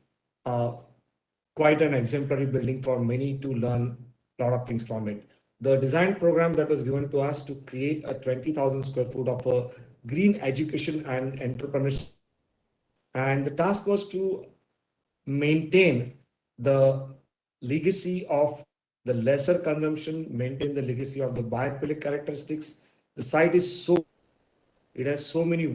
S5: Quite an exemplary building for many to learn a lot of things from it. The design program that was given to us to create a 20,000 square foot of a green education and entrepreneurship. And the task was to maintain the legacy of the lesser consumption, maintain the legacy of the biophilic characteristics. The site is so, it has so many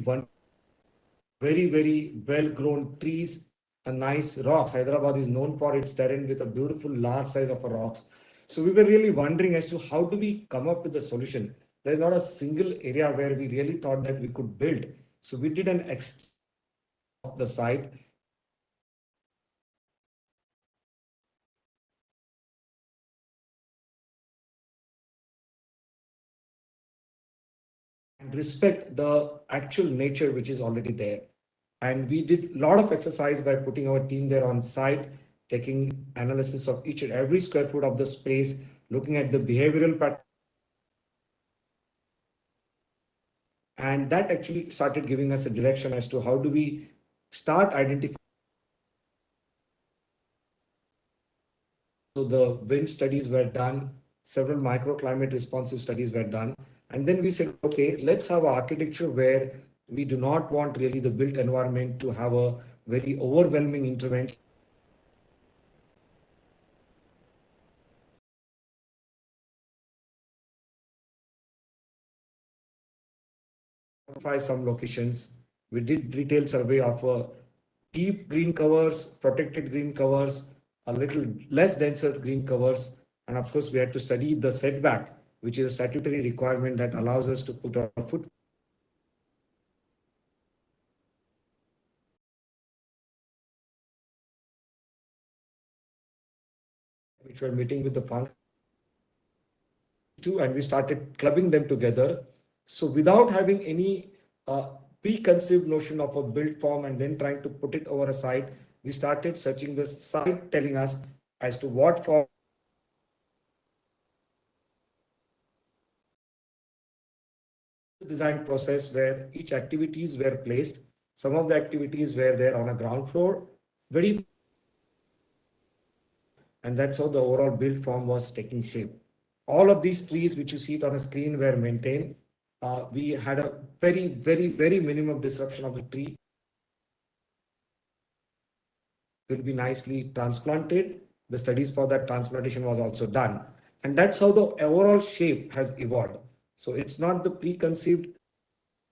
S5: very, very well-grown trees and nice rocks. Hyderabad is known for its terrain with a beautiful large size of rocks. So we were really wondering as to how do we come up with a solution. There's not a single area where we really thought that we could build. So we did an extension of the site. And respect the actual nature which is already there. And we did a lot of exercise by putting our team there on site, taking analysis of each and every square foot of the space, looking at the behavioral pattern. And that actually started giving us a direction as to how do we start identifying. So the wind studies were done, several microclimate responsive studies were done. And then we said, okay, let's have architecture where we do not want really the built environment to have a very overwhelming intervention. Some locations. We did detailed survey of deep green covers, protected green covers, a little less denser green covers. And of course, we had to study the setback, which is a statutory requirement that allows us to put our foot. which were meeting with the foundation too, and we started clubbing them together. So without having any preconceived notion of a build form and then trying to put it over a site, we started searching the site telling us as to what form design process where each activities were placed. Some of the activities were there on a ground floor, very, and that's how the overall build form was taking shape. All of these trees which you see it on a screen were maintained. We had a very minimum disruption of the tree. Will be nicely transplanted. The studies for that transplantation was also done. And that's how the overall shape has evolved. So it's not the preconceived,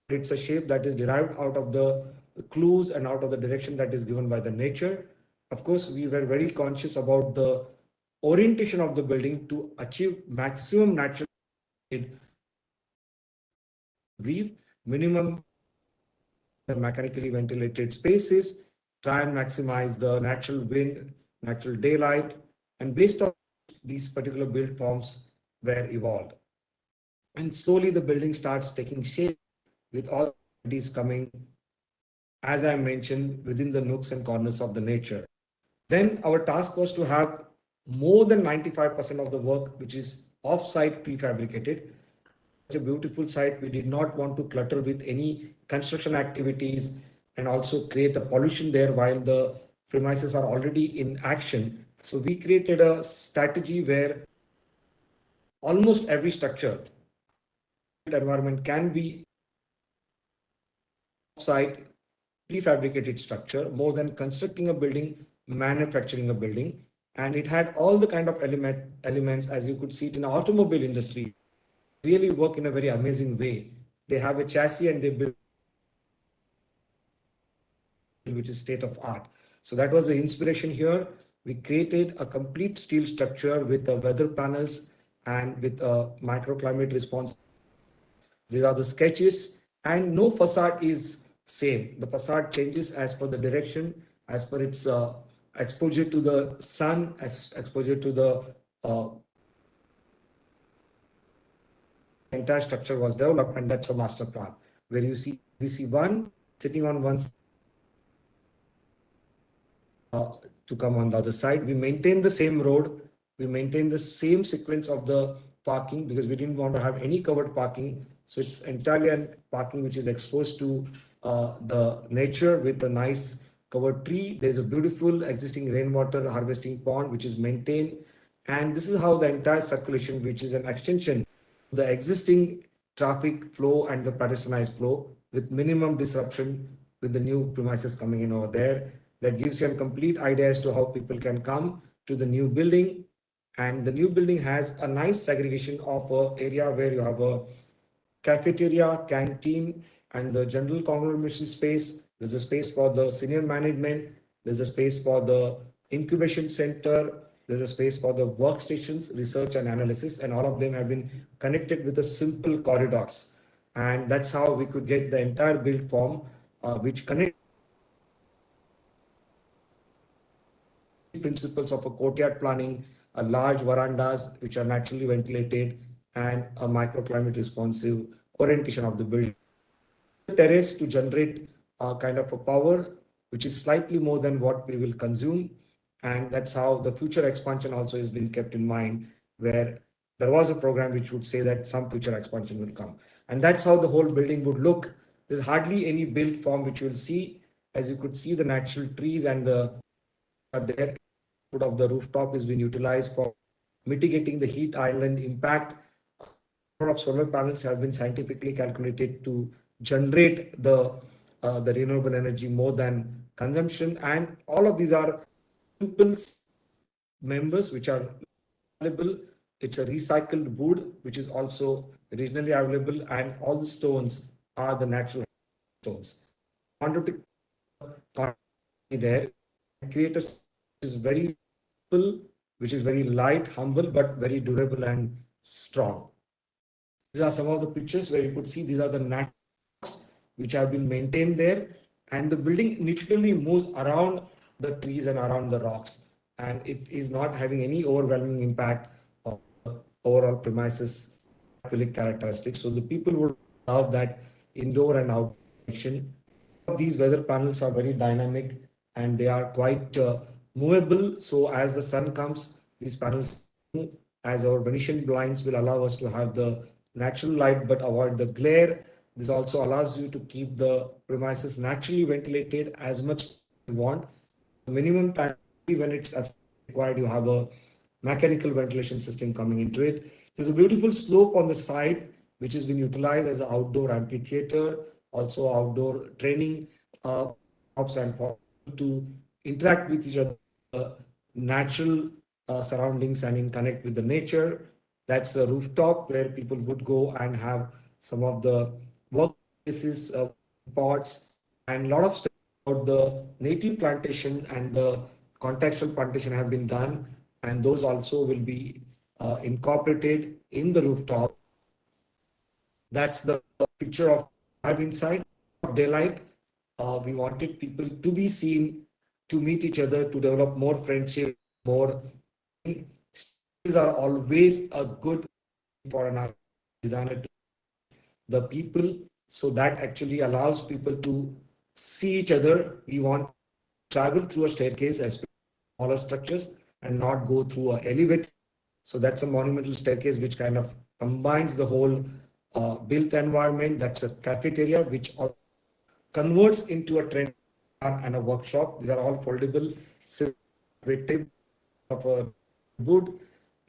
S5: it's a shape that is derived out of the clues and out of the direction that is given by the nature. Of course, we were very conscious about the orientation of the building to achieve maximum natural weave, minimum mechanically ventilated spaces, try and maximize the natural wind, natural daylight, and based on these particular build forms were evolved. And slowly the building starts taking shape with all these coming, as I mentioned, within the nooks and corners of the nature. Then our task was to have more than 95% of the work which is off-site prefabricated. Such a beautiful site, we did not want to clutter with any construction activities and also create a pollution there while the premises are already in action. So we created a strategy where almost every structure environment can be off-site prefabricated structure more than constructing a building, manufacturing a building. And it had all the kind of elements as you could see it in the automobile industry really work in a very amazing way. They have a chassis and they build, which is state of art. So that was the inspiration here. We created a complete steel structure with the weather panels and with a microclimate response. These are the sketches, and no facade is same. The facade changes as per the direction, as per its exposure to the sun, as exposure to the entire structure was developed, and that's a master plan where you see VC1 sitting on one side to come on the other side. We maintain the same road. We maintain the same sequence of the parking because we didn't want to have any covered parking. So it's entirely a parking which is exposed to the nature with a nice covered tree. There's a beautiful existing rainwater harvesting pond which is maintained. And this is how the entire circulation, which is an extension the existing traffic flow and the pedestrianized flow with minimum disruption with the new premises coming in over there. That gives you a complete idea as to how people can come to the new building. And the new building has a nice segregation of an area where you have a cafeteria, canteen, and the general conglomeration space. There's a space for the senior management. There's a space for the incubation center. There's a space for the workstations, research and analysis, and all of them have been connected with a simple corridors. And that's how we could get the entire build form, which connects principles of a courtyard planning, a large verandas which are naturally ventilated, and a microclimate responsive orientation of the building. Terrace to generate a kind of a power which is slightly more than what we will consume. And that's how the future expansion also has been kept in mind, where there was a program which would say that some future expansion will come. And that's how the whole building would look. There's hardly any built form which you will see. As you could see, the natural trees and the are there. Of the rooftop is being utilized for mitigating the heat island impact. A lot of solar panels have been scientifically calculated to generate the renewable energy more than consumption, and all of these are simple members which are available. It's a recycled wood which is also regionally available, and all the stones are the natural stones. I wanted to there create a is very simple, which is very light, humble, but very durable and strong. These are some of the pictures where you could see these are the natural which have been maintained there, and the building literally moves around the trees and around the rocks. and it is not having any overwhelming impact on the overall premises acrylic characteristics. So the people would love that indoor and outdoor connection. These weather panels are very dynamic and they are quite movable. So as the sun comes, these panels move, as our Venetian blinds will allow us to have the natural light but avoid the glare. This also allows you to keep the premises naturally ventilated as much as you want. Minimum time when it's required, you have a mechanical ventilation system coming into it. There's a beautiful slope on the side, which has been utilized as an outdoor amphitheater, also outdoor training ops and for to interact with each other, natural surroundings and in connect with the nature. That's a rooftop where people would go and have some of the workplaces, pots, and a lot of stuff about the native plantation and the contextual plantation have been done, and those also will be incorporated in the rooftop. That's the picture of live inside daylight. We wanted people to be seen, to meet each other, to develop more friendship, more. These are always a good for an designer to the people, so that actually allows people to see each other. We want to travel through a staircase, especially smaller structures, and not go through a elevator. So that's a monumental staircase which kind of combines the whole built environment. That's a cafeteria which converts into a train and a workshop. These are all foldable, of a wood.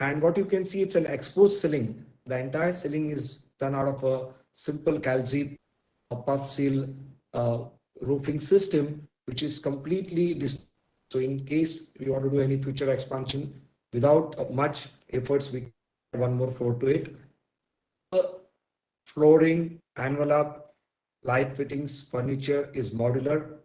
S5: And what you can see, it's an exposed ceiling. The entire ceiling is done out of a simple calcite puff seal roofing system, which is completely so in case we want to do any future expansion without much efforts, we add one more floor to it. Flooring, envelope, light fittings, furniture is modular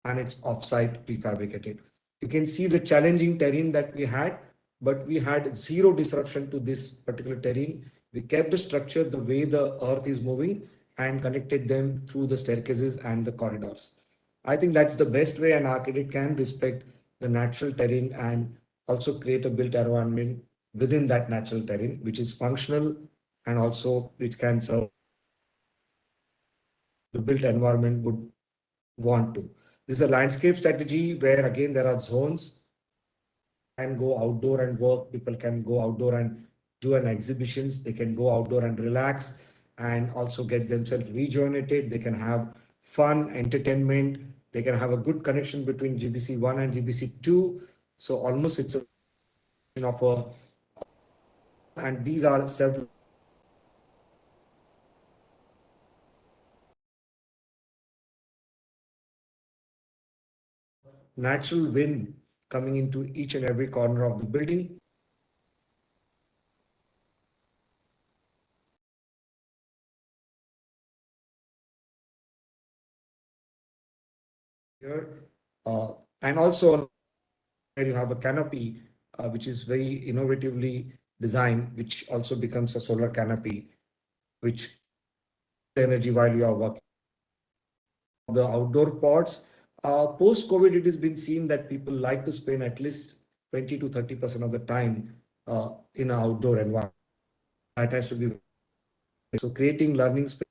S5: and it's offsite prefabricated. You can see the challenging terrain that we had, but we had zero disruption to this particular terrain. We kept the structure the way the earth is moving and connected them through the staircases and the corridors. I think that's the best way an architect can respect the natural terrain and also create a built environment within that natural terrain, which is functional and also which can serve the built environment would want to. This is a landscape strategy where again there are zones and go outdoor and work. People can go outdoor and do an exhibitions. They can go outdoor and relax and also get themselves rejuvenated. They can have fun, entertainment. They can have a good connection between GBC 1 and GBC 2. So almost it's a of a, and these are several natural wind coming into each and every corner of the building. Here, and also where you have a canopy, which is very innovatively designed, which also becomes a solar canopy, which energy while you are working. The outdoor pods, post-COVID, it has been seen that people like to spend at least 20 to 30% of the time in an outdoor environment. That has to be so creating learning space.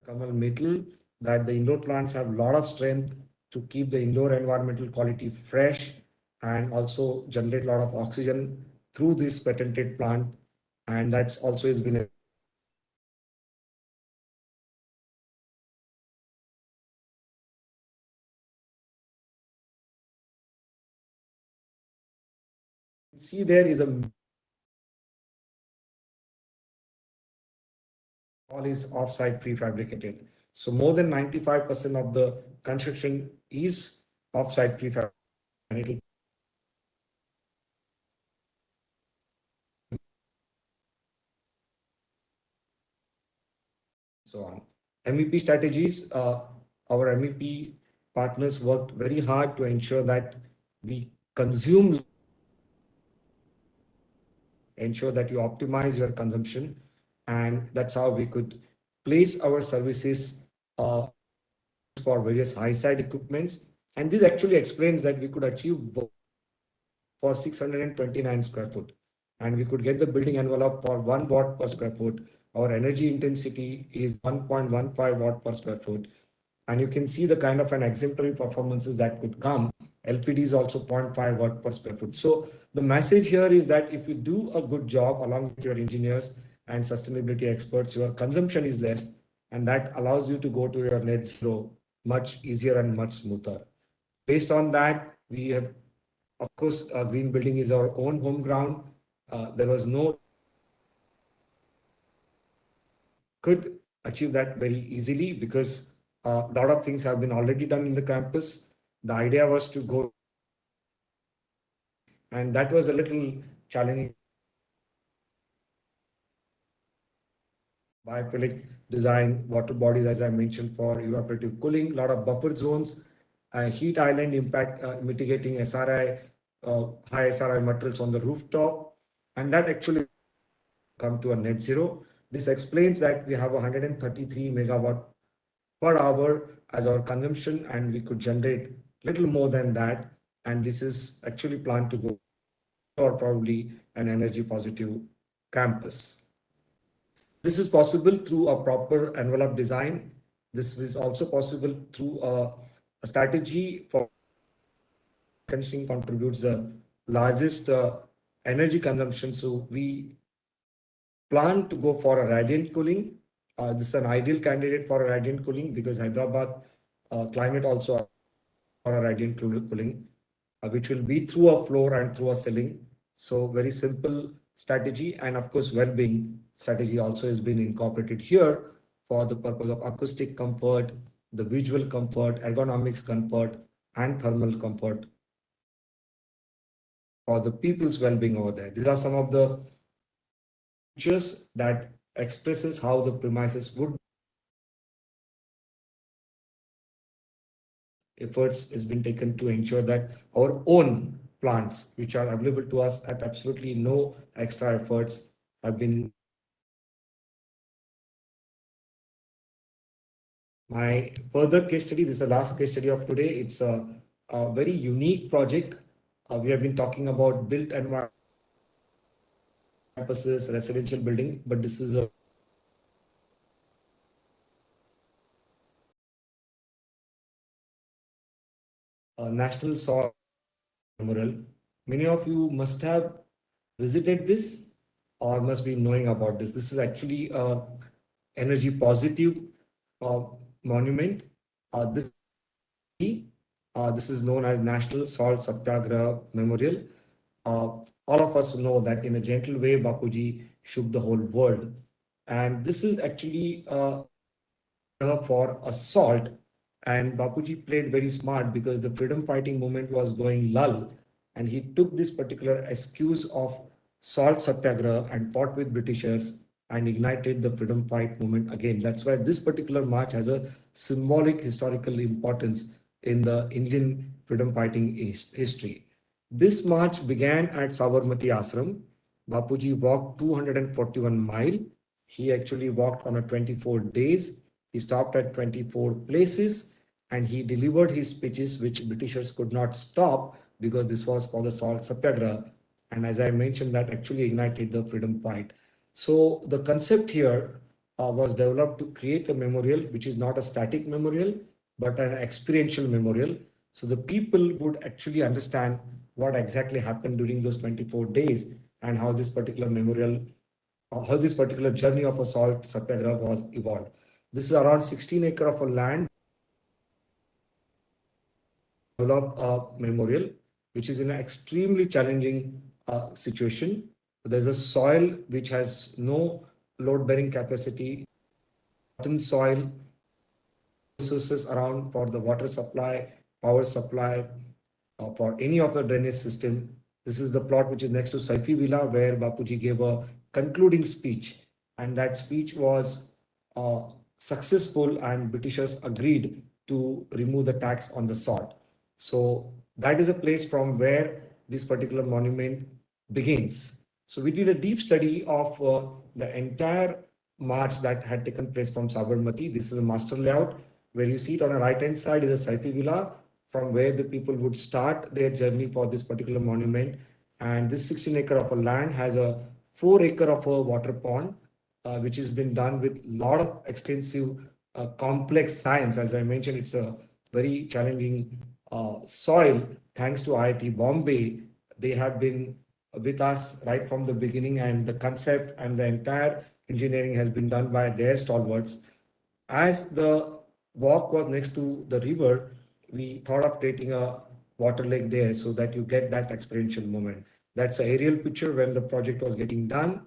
S5: Kamal Mittal, that the indoor plants have a lot of strength to keep the indoor environmental quality fresh and also generate a lot of oxygen through this patented plant. And that's also has been a see there is a all is offsite prefabricated. So more than 95% of the construction is offsite prefabricated. And it'll so on. MEP strategies, our MEP partners worked very hard to ensure that we consume ensure that you optimize your consumption. And that's how we could place our services for various high side equipments. And this actually explains that we could achieve for 629 square foot. And we could get the building envelope for 1 watt per square foot. Our energy intensity is 1.15 watt per square foot. And you can see the kind of an exemplary performances that could come. LPD is also 0.5 watt per square foot. So the message here is that if you do a good job along with your engineers and sustainability experts, your consumption is less, and that allows you to go to your net zero much easier and much smoother. Based on that, we have, of course, green building is our own home ground. There was no could achieve that very easily because a lot of things have been already done in the campus. The idea was to go, and that was a little challenging. Biophilic design, water bodies, as I mentioned, for evaporative cooling, a lot of buffer zones, heat island impact, mitigating SRI, high SRI materials on the rooftop, and that actually come to a net zero. This explains that we have 133 megawatt per hour as our consumption, and we could generate little more than that. And this is actually planned to go or probably an energy positive campus. This is possible through a proper envelope design. This is also possible through a strategy for conditioning contributes the largest energy consumption. So we plan to go for a radiant cooling. This is an ideal candidate for a radiant cooling because Hyderabad climate also for a radiant cooling, which will be through a floor and through a ceiling. So very simple strategy, and of course well-being strategy also has been incorporated here for the purpose of acoustic comfort, the visual comfort, ergonomics comfort, and thermal comfort for the people's well-being over there. These are some of the features that expresses how the premises would efforts has been taken to ensure that our own plants, which are available to us at absolutely no extra efforts, have been. My further case study, this is the last case study of today. It's a very unique project. We have been talking about built environment campuses, residential building, but this is a national soil memorial. Many of you must have visited this or must be knowing about this. This is actually a energy positive uh, monument. This is known as National Salt Satyagraha Memorial. All of us know that in a gentle way, Bapuji shook the whole world. And this is actually for assault. And Bapuji played very smart because the freedom fighting movement was going lull. And he took this particular excuse of salt satyagraha and fought with Britishers and ignited the freedom fight movement again. That's why this particular march has a symbolic historical importance in the Indian freedom fighting history. This march began at Sabarmati Ashram. Bapuji walked 241 miles. He actually walked on a 24 days. He stopped at 24 places and he delivered his speeches, which Britishers could not stop because this was for the salt satyagraha. And as I mentioned, that actually ignited the freedom fight. So the concept here was developed to create a memorial, which is not a static memorial, but an experiential memorial. So the people would actually understand what exactly happened during those 24 days and how this particular memorial, how this particular journey of a salt satyagraha was evolved. This is around 16 acre of a land develop a memorial, which is in an extremely challenging situation. There's a soil which has no load bearing capacity, rotten soil, resources around for the water supply, power supply, for any of the drainage system. This is the plot which is next to Saifi Villa, where Bapuji gave a concluding speech, and that speech was uh, successful, and Britishers agreed to remove the tax on the salt. So that is a place from where this particular monument begins. So we did a deep study of the entire march that had taken place from Sabarmati. This is a master layout where you see it on the right hand side is a Saifi Villa from where the people would start their journey for this particular monument. And this 16 acre of a land has a 4 acre of a water pond, which has been done with a lot of extensive complex science. As I mentioned, it's a very challenging soil. Thanks to IIT Bombay, they have been with us right from the beginning, and the concept and the entire engineering has been done by their stalwarts. As the walk was next to the river, we thought of creating a water lake there so that you get that experiential moment. That's an aerial picture when the project was getting done.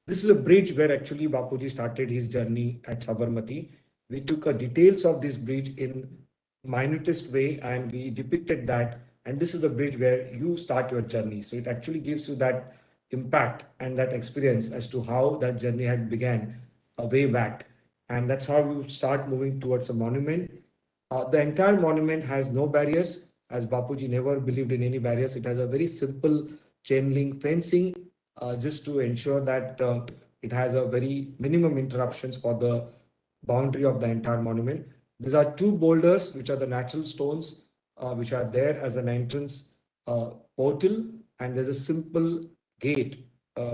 S5: This is a bridge where actually Bapuji started his journey at Sabarmati. We took details of this bridge in minutest way and we depicted that. And this is the bridge where you start your journey. So it actually gives you that impact and that experience as to how that journey had began way back. And that's how you start moving towards a monument. The entire monument has no barriers, as Bapuji never believed in any barriers. It has a very simple chain link fencing just to ensure that it has a very minimum interruptions for the boundary of the entire monument. These are two boulders, which are the natural stones, which are there as an entrance portal, and there's a simple gate,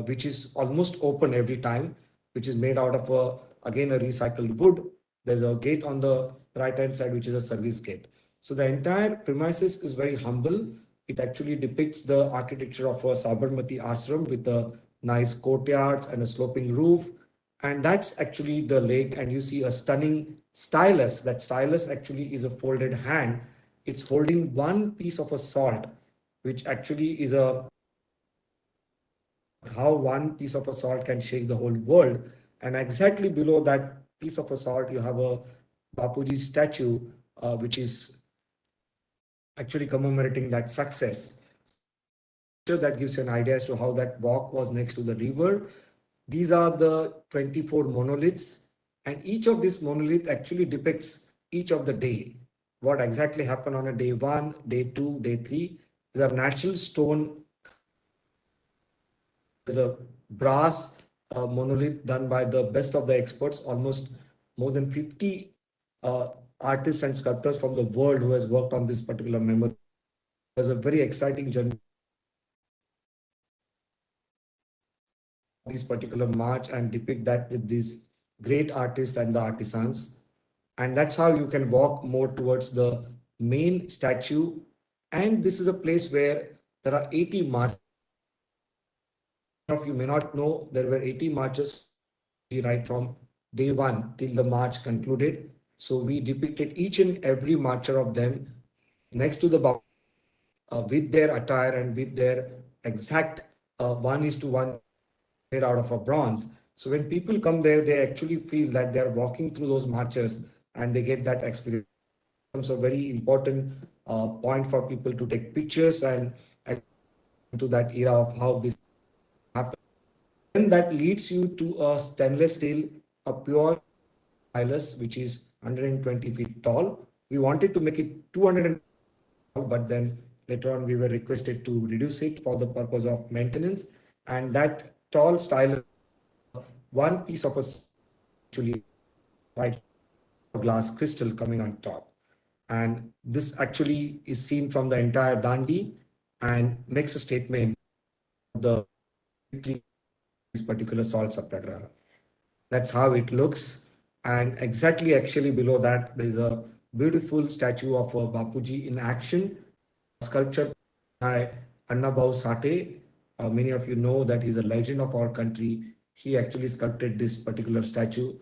S5: which is almost open every time, which is made out of again a recycled wood. There's a gate on the right hand side, which is a service gate. So the entire premises is very humble. It actually depicts the architecture of a Sabarmati ashram with a nice courtyards and a sloping roof. And that's actually the lake. And you see a stunning stylus. That stylus actually is a folded hand. It's holding one piece of a salt, which actually is a how one piece of a salt can shake the whole world. And exactly below that piece of a salt, you have a Bapuji statue, which is actually commemorating that success. So that gives you an idea as to how that walk was next to the river. These are the 24 monoliths, and each of these monolith actually depicts each of the day. What exactly happened on a day 1, day 2, day 3. These are natural stone. There's a brass monolith done by the best of the experts, almost more than 50 artists and sculptors from the world who has worked on this particular memorial. It was a very exciting journey. This particular march and depict that with these great artists and the artisans. And that's how you can walk more towards the main statue. And this is a place where there are 80 marches. Of you may not know, there were 80 marches right from day 1 till the march concluded. So we depicted each and every marcher of them next to the with their attire and with their exact 1:1 made out of a bronze. So when people come there, they actually feel that they are walking through those marches and they get that experience. It's a very important point for people to take pictures and to that era of how this happened. Then that leads you to a stainless steel, a pure stylus, which is 120 feet tall. We wanted to make it 200, but then later on we were requested to reduce it for the purpose of maintenance. And that tall stylus, one piece of a actually white glass crystal coming on top. And this actually is seen from the entire Dandi and makes a statement of the victory this particular salt satyagraha. That's how it looks. And exactly actually below that, there's a beautiful statue of Bapuji in action, a sculpture by Annabhau Sate. Many of you know that he's a legend of our country. He actually sculpted this particular statue.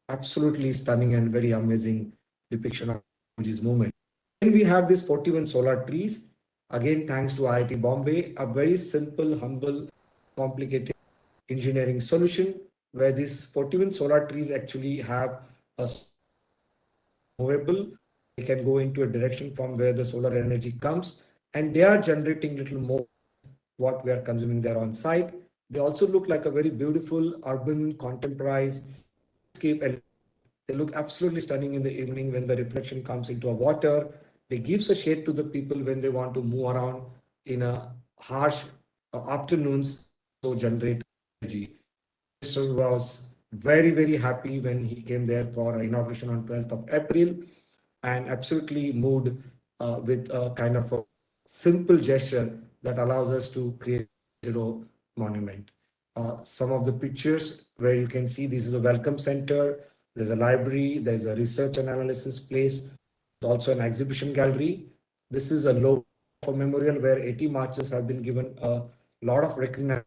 S5: Absolutely stunning and very amazing depiction of Bapuji's movement. Then we have these 41 solar trees. Again, thanks to IIT Bombay, a very simple, humble, complicated engineering solution where these 41 solar trees actually have a movable. They can go into a direction from where the solar energy comes, and they are generating little more what we are consuming there on site. They also look like a very beautiful urban contemporary landscape, and they look absolutely stunning in the evening when the reflection comes into a water. They gives a shade to the people when they want to move around in a harsh afternoons. also generate energy. Minister was very, very happy when he came there for inauguration on 12th of April and absolutely moved with a kind of a simple gesture that allows us to create zero monument. Some of the pictures where you can see this is a welcome center, there's a library, there's a research and analysis place, also an exhibition gallery. This is a low memorial where 80 marches have been given a lot of recognition.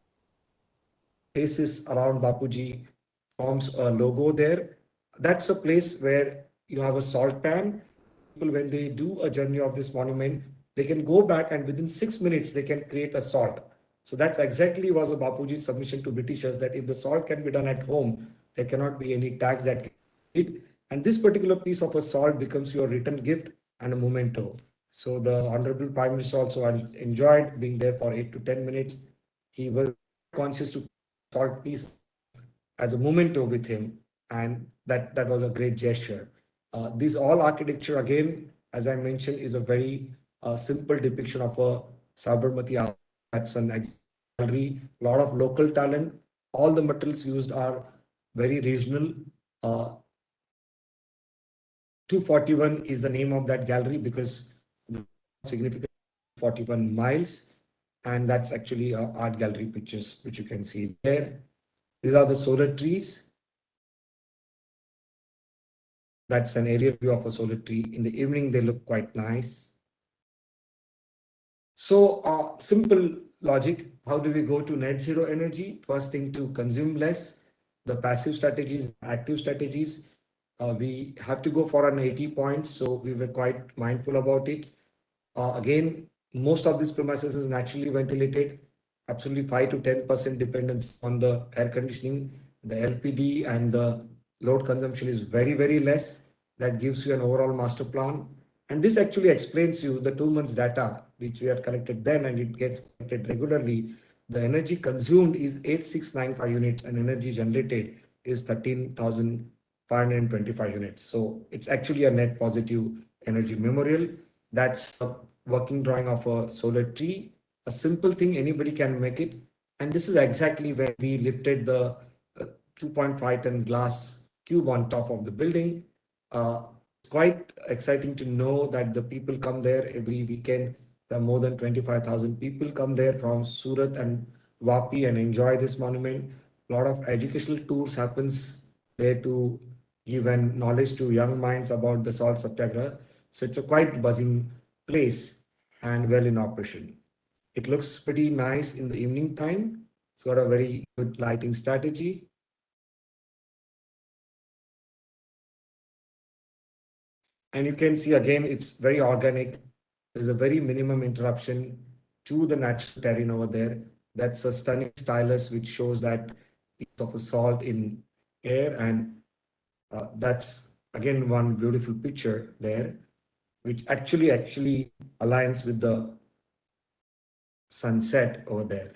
S5: Places around Bapuji forms a logo there. That's a place where you have a salt pan. People, when they do a journey of this monument, they can go back and within 6 minutes they can create a salt. So that's exactly was a Bapuji's submission to Britishers that if the salt can be done at home, there cannot be any tax that can be paid. And this particular piece of a salt becomes your return gift and a memento. So the Honorable Prime Minister also enjoyed being there for 8 to 10 minutes. He was conscious to salt piece as a memento with him, and that was a great gesture. This all architecture again, as I mentioned, is a very simple depiction of a Sabarmati. That's an gallery, a lot of local talent. All the materials used are very regional. 241 is the name of that gallery because the significant 41 miles, and that's actually art gallery pictures which you can see there. These are the solar trees. That's an aerial view of a solar tree. In the evening, they look quite nice. So simple logic, how do we go to net zero energy? First thing, to consume less. The passive strategies, active strategies. We have to go for an 80 points. So we were quite mindful about it. Again, most of these premises is naturally ventilated. Absolutely 5 to 10% dependence on the air conditioning. The LPD and the load consumption is very, very less. That gives you an overall master plan. And this actually explains you the 2 months data which we had collected then, and it gets collected regularly. The energy consumed is 8695 units and energy generated is 13,525 units. So it's actually a net positive energy memorial. That's a working drawing of a solar tree, a simple thing, anybody can make it. And this is exactly where we lifted the 2.5 ton glass cube on top of the building. It's quite exciting to know that the people come there every weekend. There are more than 25,000 people come there from Surat and Vapi and enjoy this monument. A lot of educational tours happens there to give an knowledge to young minds about the salt satyagraha. So it's a quite buzzing place and well in operation. It looks pretty nice in the evening time. It's got a very good lighting strategy. And you can see again, it's very organic. There's a very minimum interruption to the natural terrain over there. That's a stunning stylus which shows that piece of a salt in air. And that's again one beautiful picture there, which actually aligns with the sunset over there.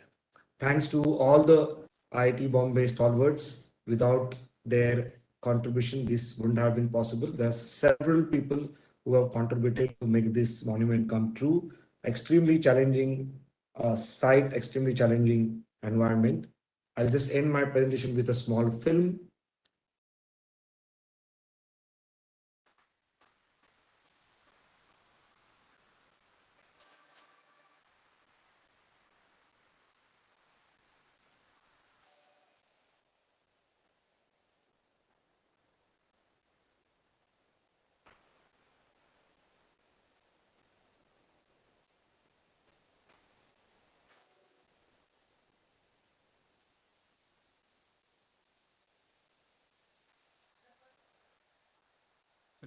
S5: Thanks to all the IIT Bombay stalwarts. Without their contribution, this wouldn't have been possible. There are several people who have contributed to make this monument come true. Extremely challenging site, extremely challenging environment. I'll just end my presentation with a small film.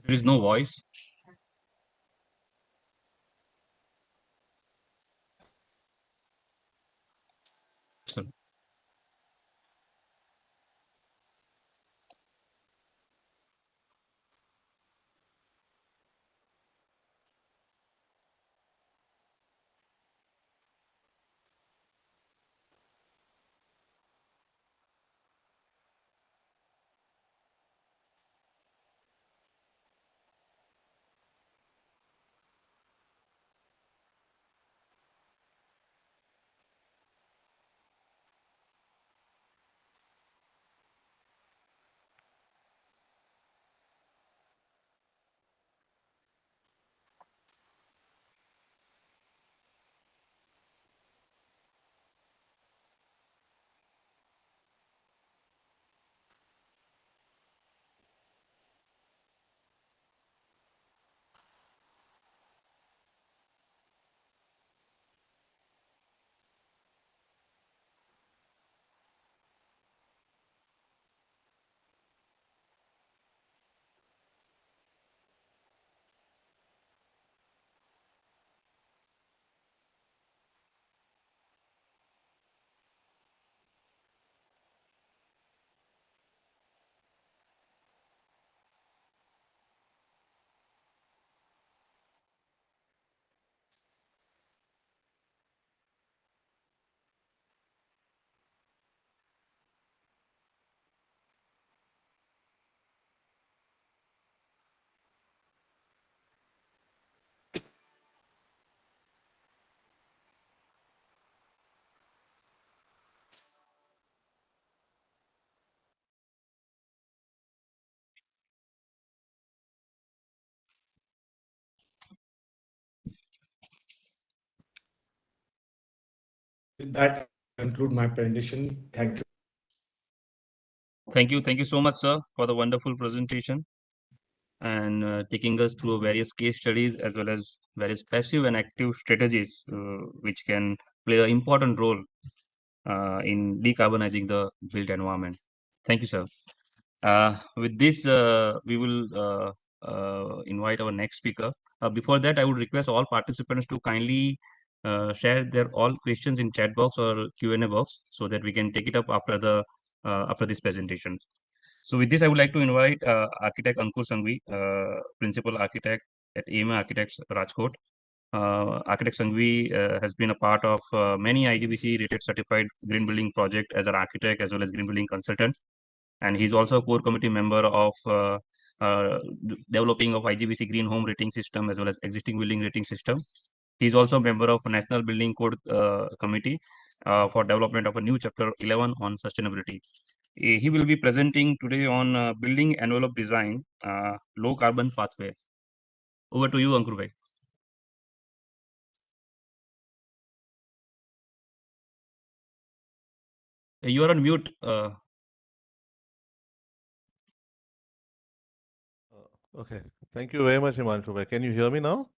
S3: There is no voice. So
S5: With that, I conclude my presentation. Thank you.
S3: Thank you so much, sir, for the wonderful presentation and taking us through various case studies as well as various passive and active strategies which can play an important role in decarbonizing the built environment. Thank you, sir. With this, we will invite our next speaker. Before that, I would request all participants to kindly share their all questions in chat box or Q&A box so that we can take it up after this presentation. So with this, I would like to invite architect Ankur Sanghvi, principal architect at AMA Architects, Rajkot. Architect Sanghvi has been a part of many IGBC rated certified green building project as an architect as well as green building consultant. And he's also a core committee member of developing of IGBC green home rating system as well as existing building rating system. He's also a member of National Building Code Committee for development of a new chapter 11 on sustainability. He will be presenting today on building envelope design, low carbon pathway. Over to you, Ankur bhai. You are on mute.
S6: Okay. Thank you very much, Himanshu bhai. Can you hear me now?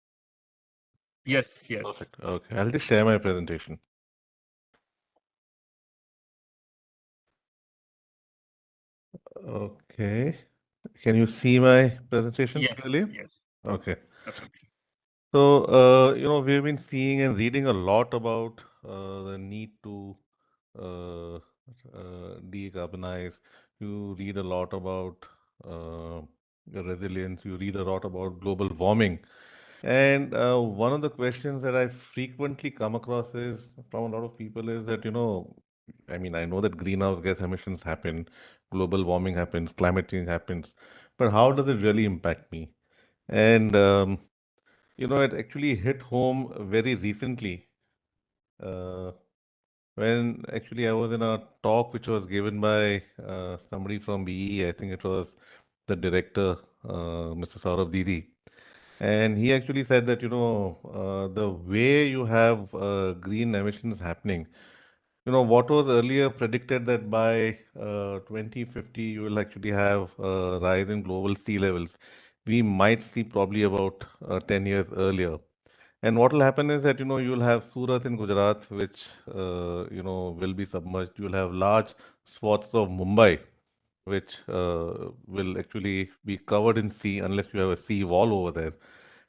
S3: Yes, yes.
S6: Perfect. Okay. I'll just share my presentation. Okay. Can you see my presentation
S3: Yes,
S6: clearly?
S3: yes,
S6: Okay.
S3: absolutely.
S6: So, we've been seeing and reading a lot about the need to decarbonize. You read a lot about resilience. You read a lot about global warming. And one of the questions that I frequently come across is from a lot of people is that, I mean, I know that greenhouse gas emissions happen, global warming happens, climate change happens, but how does it really impact me? And, it actually hit home very recently uh, when actually I was in a talk which was given by somebody from BE. I think it was the director, Mr. Saurabh Didi. And he actually said that, the way you have green emissions happening, what was earlier predicted that by 2050 you will actually have a rise in global sea levels, we might see probably about 10 years earlier. And what will happen is that, you'll have Surat in Gujarat, which, will be submerged. You'll have large swaths of Mumbai, which will actually be covered in sea unless you have a sea wall over there.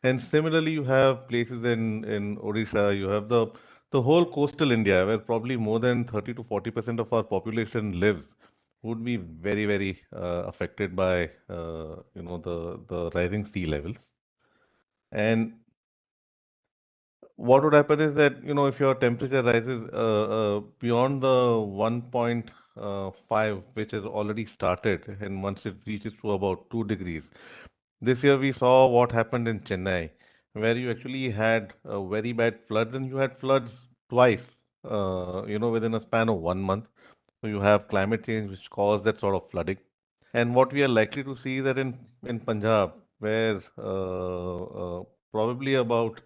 S6: And similarly, you have places in Odisha, you have the whole coastal India, where probably more than 30 to 40% of our population lives, would be very, very affected by, the rising sea levels. And what would happen is that, if your temperature rises beyond the 1.5, which has already started, and once it reaches to about 2 degrees, this year we saw what happened in Chennai, where you actually had very bad floods, and you had floods twice, within a span of 1 month. So you have climate change, which caused that sort of flooding. And what we are likely to see that in Punjab, where probably about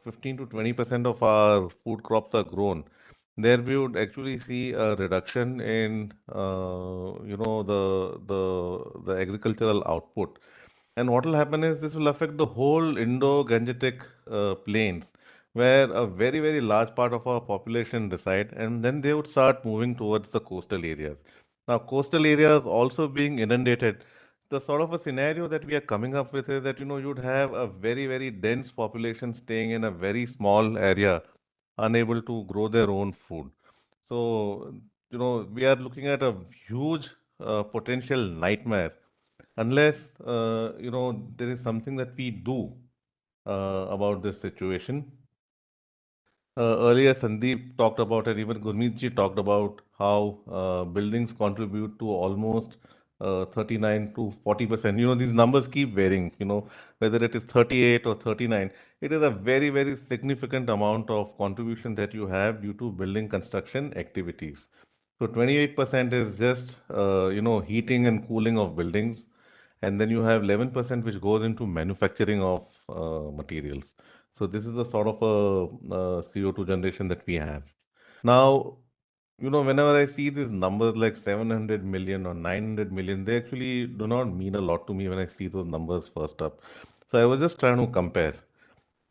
S6: 15 to 20% of our food crops are grown, there we would actually see a reduction in the agricultural output. And what will happen is this will affect the whole Indo-Gangetic plains, where a very, very large part of our population reside, and then they would start moving towards the coastal areas. Now, coastal areas also being inundated, the sort of a scenario that we are coming up with is that, you'd have a very, very dense population staying in a very small area, unable to grow their own food. So, we are looking at a huge potential nightmare unless there is something that we do about this situation. Earlier, Sandeep talked about, and even Gurmeet ji talked about how buildings contribute to almost 39 to 40%. These numbers keep varying, whether it is 38 or 39. It is a very, very significant amount of contribution that you have due to building construction activities. So 28% is just, heating and cooling of buildings. And then you have 11% which goes into manufacturing of materials. So this is the sort of a CO2 generation that we have. Now, whenever I see these numbers like 700 million or 900 million, they actually do not mean a lot to me when I see those numbers first up. So I was just trying to compare.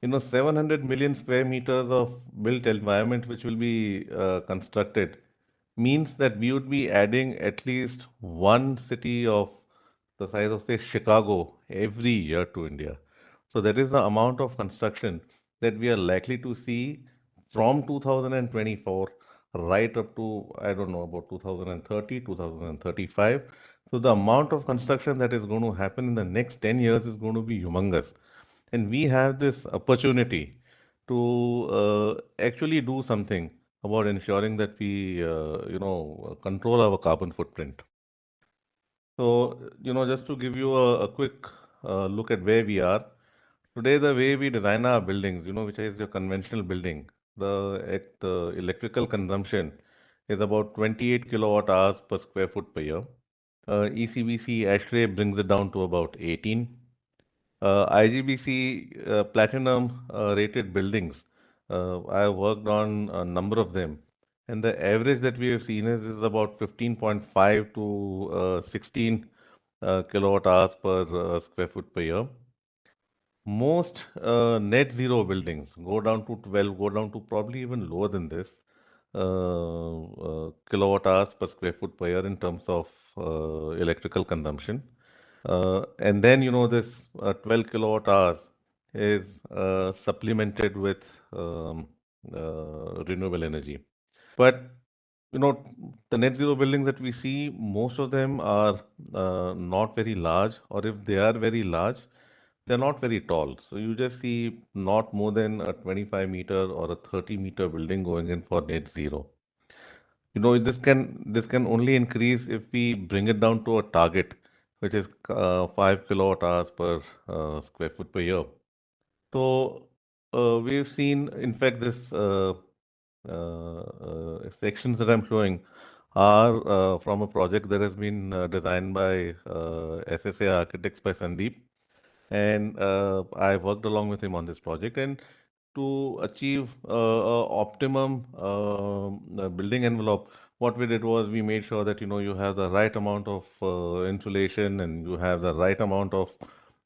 S6: 700 million square meters of built environment which will be constructed means that we would be adding at least one city of the size of, say, Chicago every year to India. So that is the amount of construction that we are likely to see from 2024 right up to, I don't know, about 2030, 2035. So the amount of construction that is going to happen in the next 10 years is going to be humongous. And we have this opportunity to actually do something about ensuring that we, control our carbon footprint. So, just to give you a quick look at where we are. Today, the way we design our buildings, which is your conventional building, the electrical consumption is about 28 kilowatt hours per square foot per year. ECBC ASHRAE brings it down to about 18. IGBC platinum rated buildings, I have worked on a number of them, and the average that we have seen is about 15.5 to 16 kilowatt hours per square foot per year. Most net zero buildings go down to 12, go down to probably even lower than this kilowatt hours per square foot per year in terms of electrical consumption. And then, this 12 kilowatt hours is supplemented with renewable energy. But, you know, the net zero buildings that we see, most of them are not very large, or if they are very large, they're not very tall. So you just see not more than a 25-meter or a 30-meter building going in for net zero. This can only increase if we bring it down to a target, which is 5 kilowatt hours per square foot per year. So we've seen, in fact, this sections that I'm showing are from a project that has been designed by SSA Architects by Sandeep, and I worked along with him on this project. And to achieve optimum building envelope, what we did was we made sure that you have the right amount of insulation, and you have the right amount of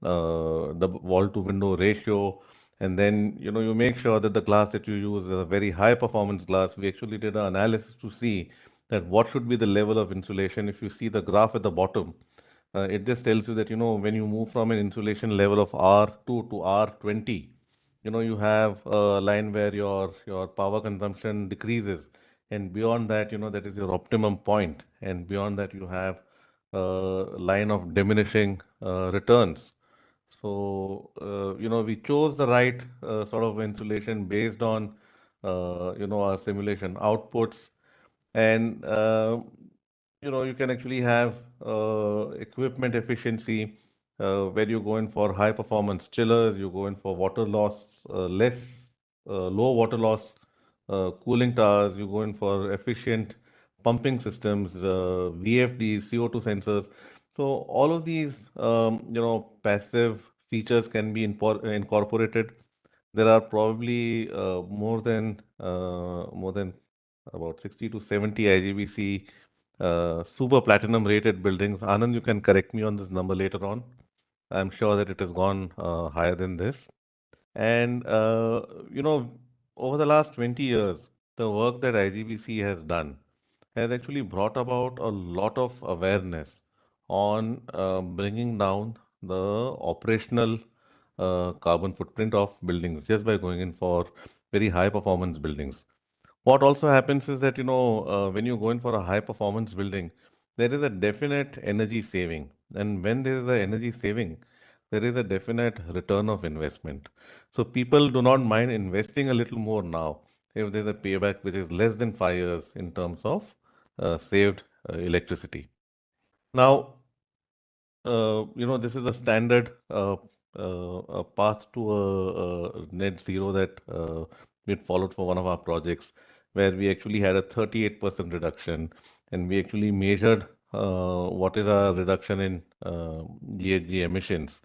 S6: the wall to window ratio, and then you make sure that the glass that you use is a very high performance glass. We actually did an analysis to see that what should be the level of insulation. If you see the graph at the bottom, it just tells you that when you move from an insulation level of R2 to R20, you have a line where your power consumption decreases, and beyond that, that is your optimum point, and beyond that you have a line of diminishing returns. So we chose the right sort of insulation based on our simulation outputs. And you can actually have equipment efficiency, where you go in for high performance chillers, you go in for water loss, low water loss cooling towers, you go in for efficient pumping systems, VFDs, CO2 sensors. So all of these passive features can be incorporated. There are probably more than about 60 to 70 IGBC super platinum rated buildings. Anand, you can correct me on this number later on. I'm sure that it has gone higher than this. And, over the last 20 years, the work that IGBC has done has actually brought about a lot of awareness on bringing down the operational carbon footprint of buildings just by going in for very high performance buildings. What also happens is that, when you go in for a high performance building, there is a definite energy saving. And when there is a energy saving, there is a definite return of investment. So people do not mind investing a little more now if there's a payback which is less than 5 years in terms of saved electricity. Now, this is a standard path to a net zero that we had followed for one of our projects, where we actually had a 38% reduction, and we actually measured what is our reduction in GHG emissions.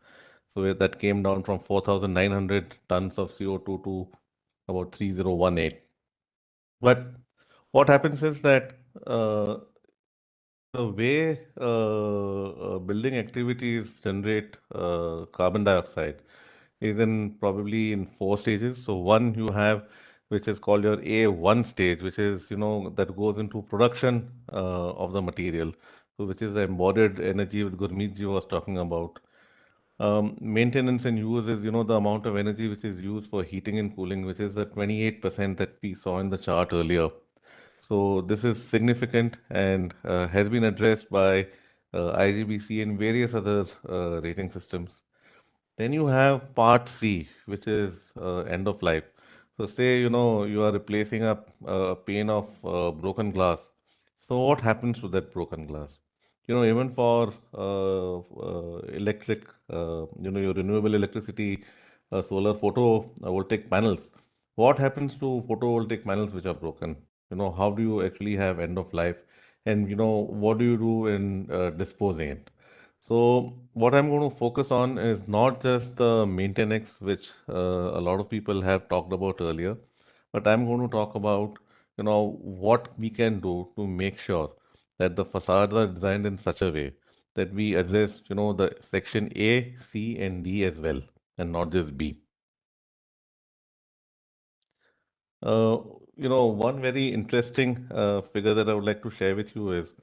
S6: So that came down from 4,900 tons of CO2 to about 3018. But what happens is that the way building activities generate carbon dioxide is in probably in four stages. So one you have, which is called your A1 stage, which is, that goes into production of the material. So which is the embodied energy which Gurmeet ji was talking about. Maintenance and use is, the amount of energy which is used for heating and cooling, which is the 28% that we saw in the chart earlier. So this is significant and has been addressed by IGBC and various other rating systems. Then you have part C, which is end of life. So say, you are replacing a pane of broken glass. So what happens to that broken glass? Even for electric, your renewable electricity, solar photovoltaic panels, what happens to photovoltaic panels which are broken? How do you actually have end of life? And, what do you do in disposing it? So what I'm going to focus on is not just the maintenance, which a lot of people have talked about earlier, but I'm going to talk about, what we can do to make sure that the facades are designed in such a way that we address, the section A, C, and D as well, and not just B. Uh, one very interesting figure that I would like to share with you is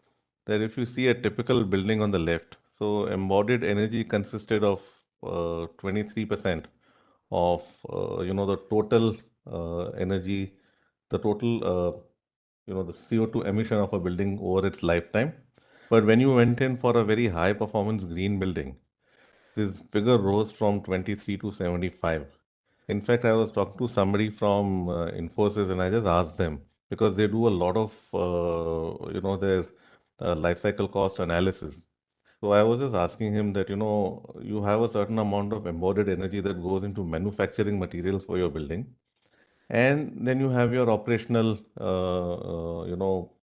S6: that if you see a typical building on the left, so embodied energy consisted of 23% of the total energy, the total the CO2 emission of a building over its lifetime. But when you went in for a very high performance green building, this figure rose from 23 to 75. In fact, I was talking to somebody from Infosys and I just asked them because they do a lot of, their life cycle cost analysis. So I was just asking him that, you have a certain amount of embodied energy that goes into manufacturing materials for your building. And then you have your operational,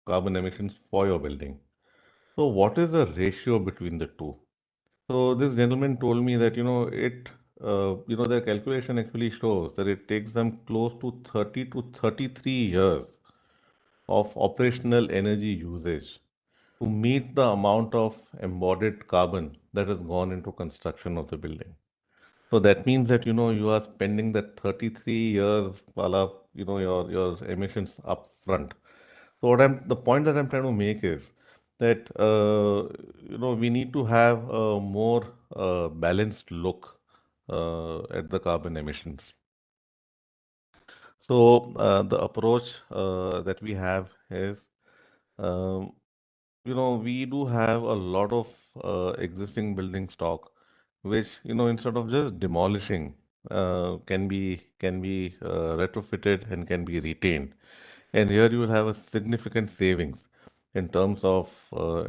S6: carbon emissions for your building. So what is the ratio between the two? So this gentleman told me that, their calculation actually shows that it takes them close to 30 to 33 years of operational energy usage to meet the amount of embodied carbon that has gone into construction of the building. So that means that, you are spending that 33 years, wala, your emissions up front. So the point that I'm trying to make is that, we need to have a more balanced look at the carbon emissions. So the approach that we have is, um, we do have a lot of existing building stock, which, instead of just demolishing, can be retrofitted and can be retained. And here you will have a significant savings in terms of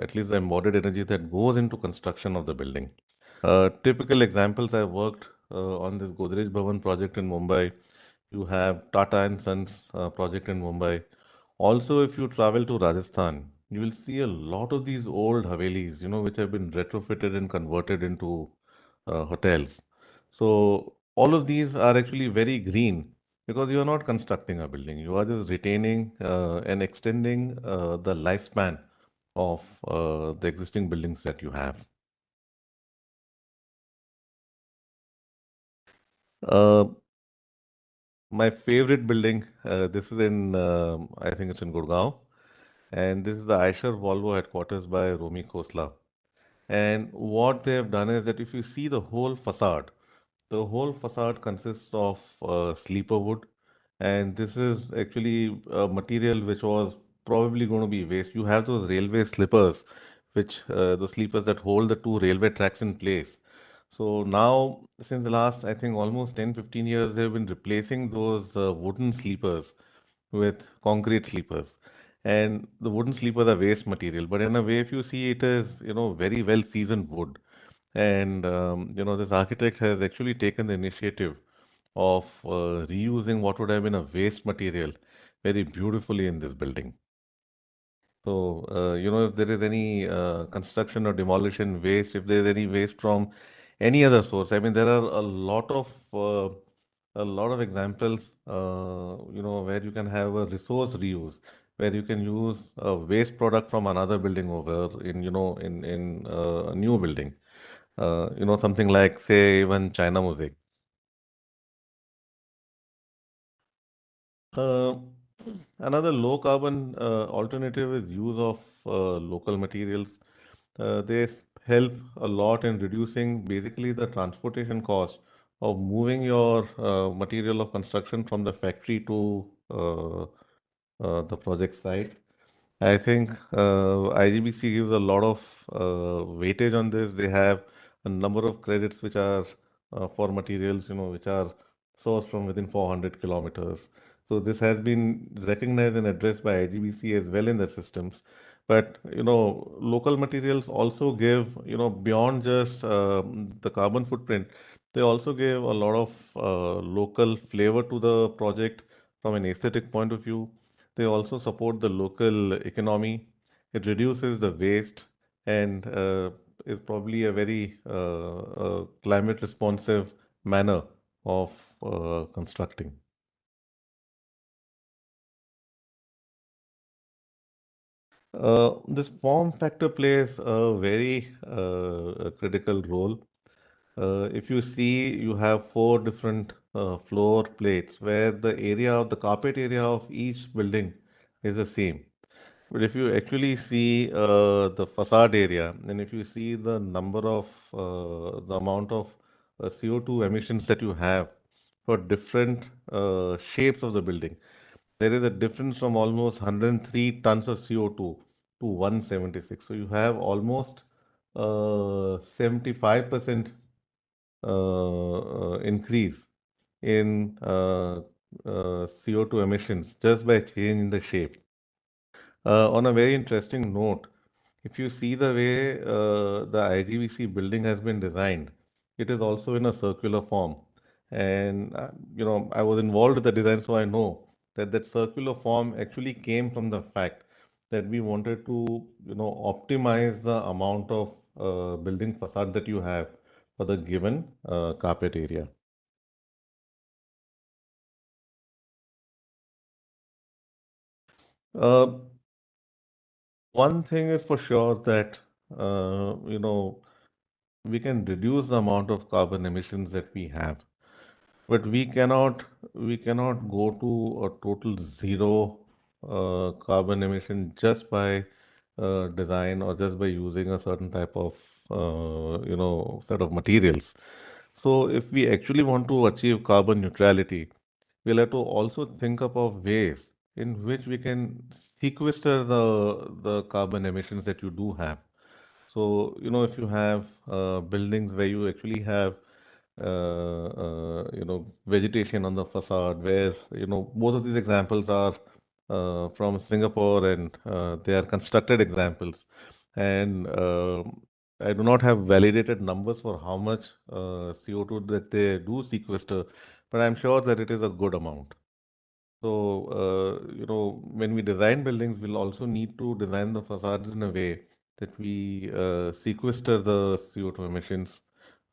S6: at least the embodied energy that goes into construction of the building. Typical examples, I worked on this Godrej Bhavan project in Mumbai. You have Tata and Sons project in Mumbai. Also, if you travel to Rajasthan, you will see a lot of these old Havelis, which have been retrofitted and converted into hotels. So all of these are actually very green because you are not constructing a building. You are just retaining and extending the lifespan of the existing buildings that you have. Uh, my favorite building, this is in, I think it's in Gurgaon, and this is the Eicher Volvo headquarters by Romy Khosla. And what they have done is that if you see the whole facade consists of sleeper wood, and this is actually a material which was probably going to be waste. You have those railway slippers, which the sleepers that hold the two railway tracks in place. So now, since the last, I think, almost 10-15 years, they've been replacing those wooden sleepers with concrete sleepers. And the wooden sleepers are waste material, but in a way, if you see, it is, very well seasoned wood. And, this architect has actually taken the initiative of reusing what would have been a waste material very beautifully in this building. So, if there is any construction or demolition waste, if there is any waste from any other source, I mean, there are a lot of examples, where you can have a resource reuse, where you can use a waste product from another building over in a new building. Something like, say, even China Mosaic. Uh, Another low carbon alternative is use of local materials. They help a lot in reducing basically the transportation cost of moving your material of construction from the factory to the project site. I think IGBC gives a lot of weightage on this. They have a number of credits which are for materials, which are sourced from within 400 kilometers. So this has been recognized and addressed by IGBC as well in their systems. But local materials also give, beyond just the carbon footprint, they also give a lot of local flavor to the project from an aesthetic point of view. They also support the local economy. It reduces the waste and is probably a very climate responsive manner of constructing. This form factor plays a very critical role. If you see, you have four different floor plates where the area of the carpet area of each building is the same. But if you actually see the facade area, and if you see the number of the amount of CO2 emissions that you have for different shapes of the building, there is a difference from almost 103 tons of CO2 to 176. So you have almost 75% increase in CO2 emissions just by changing the shape. On a very interesting note, if you see the way the IGVC building has been designed, it is also in a circular form. And, I was involved with the design, so I know that that circular form actually came from the fact that we wanted to, optimize the amount of building facade that you have for the given carpet area. Uh, One thing is for sure that, we can reduce the amount of carbon emissions that we have, but we cannot go to a total zero carbon emission just by design or just by using a certain type of set of materials. So if we actually want to achieve carbon neutrality, we'll have to also think up of ways in which we can sequester the carbon emissions that you do have. So, if you have buildings where you actually have, vegetation on the facade, where, both of these examples are from Singapore and they are constructed examples. And I do not have validated numbers for how much CO2 that they do sequester, but I'm sure that it is a good amount. So, when we design buildings, we'll also need to design the facades in a way that we sequester the CO2 emissions